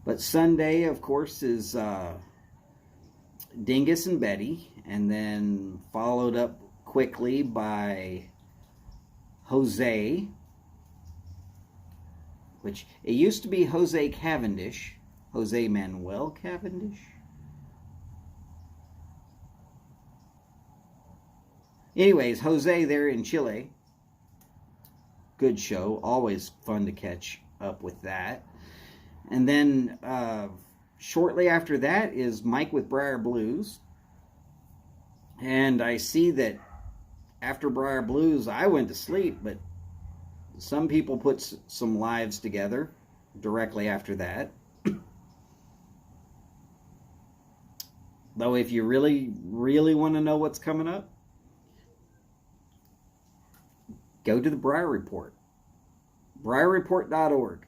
But Sunday, of course, is Dingus and Betty, and then followed up quickly by Jose, which it used to be Jose Cavendish, Jose Manuel Cavendish. Anyways, Jose there in Chile. Good show, always fun to catch up with that. And then shortly after that is Mike with Briar Blues. And I see that after Briar Blues, I went to sleep, but some people put some lives together directly after that. Though if you really, really want to know what's coming up, go to the Briar Report. BriarReport.org.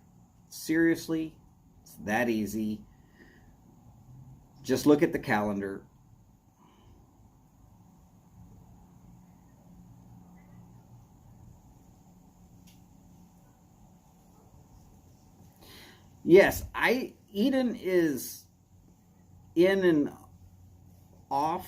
Seriously, it's that easy. Just look at the calendar. Yes, Eden is in and off.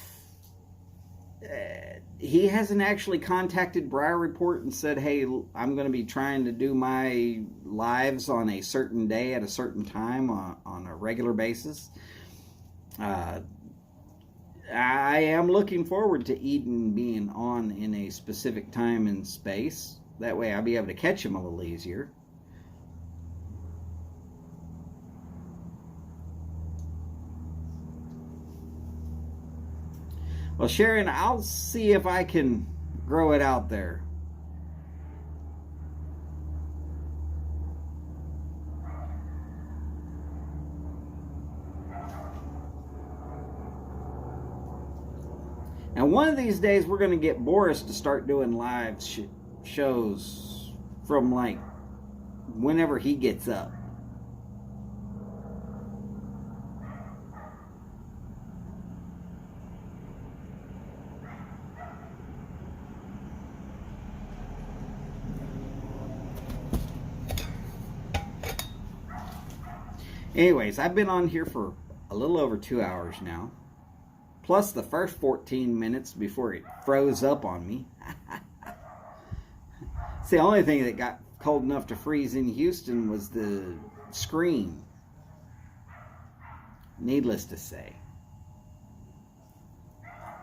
He hasn't actually contacted Briar Report and said, hey, I'm going to be trying to do my lives on a certain day at a certain time on a regular basis. I am looking forward to Eden being on in a specific time and space. That way I'll be able to catch him a little easier. Well, Sharon, I'll see if I can grow it out there. And one of these days, we're going to get Boris to start doing live shows from like whenever he gets up. Anyways, I've been on here for a little over 2 hours now. Plus the first 14 minutes before it froze up on me. It's the only thing that got cold enough to freeze in Houston was the screen. Needless to say.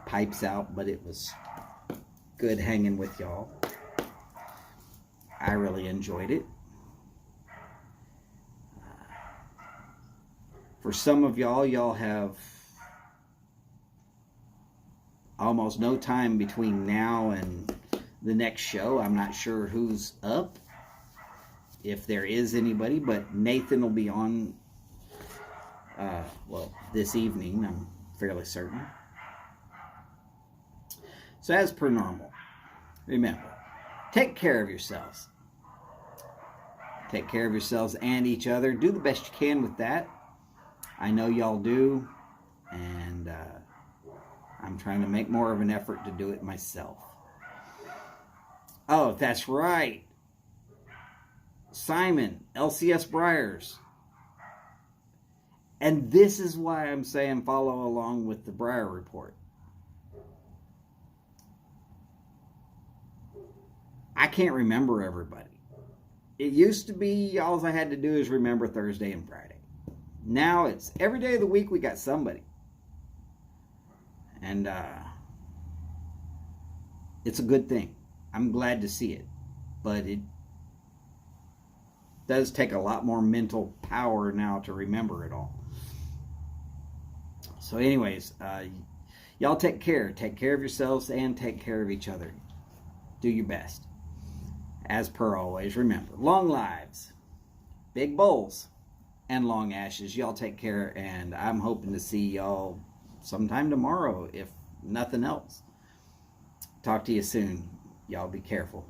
Pipes out, but it was good hanging with y'all. I really enjoyed it. For some of y'all have almost no time between now and the next show. I'm not sure who's up, if there is anybody, but Nathan will be on, well, this evening, I'm fairly certain. So as per normal, remember, take care of yourselves. Take care of yourselves and each other. Do the best you can with that. I know y'all do. And I'm trying to make more of an effort to do it myself. Oh, that's right. Simon, LCS Briars. And this is why I'm saying follow along with the Briar Report. I can't remember everybody. It used to be all I had to do is remember Thursday and Friday. Now it's every day of the week we got somebody. And it's a good thing. I'm glad to see it. But it does take a lot more mental power now to remember it all. So anyways, y'all take care. Take care of yourselves and take care of each other. Do your best. As per always, remember, long lives, big bowls, and long ashes. Y'all take care, and I'm hoping to see y'all sometime tomorrow, if nothing else. Talk to you soon. Y'all be careful.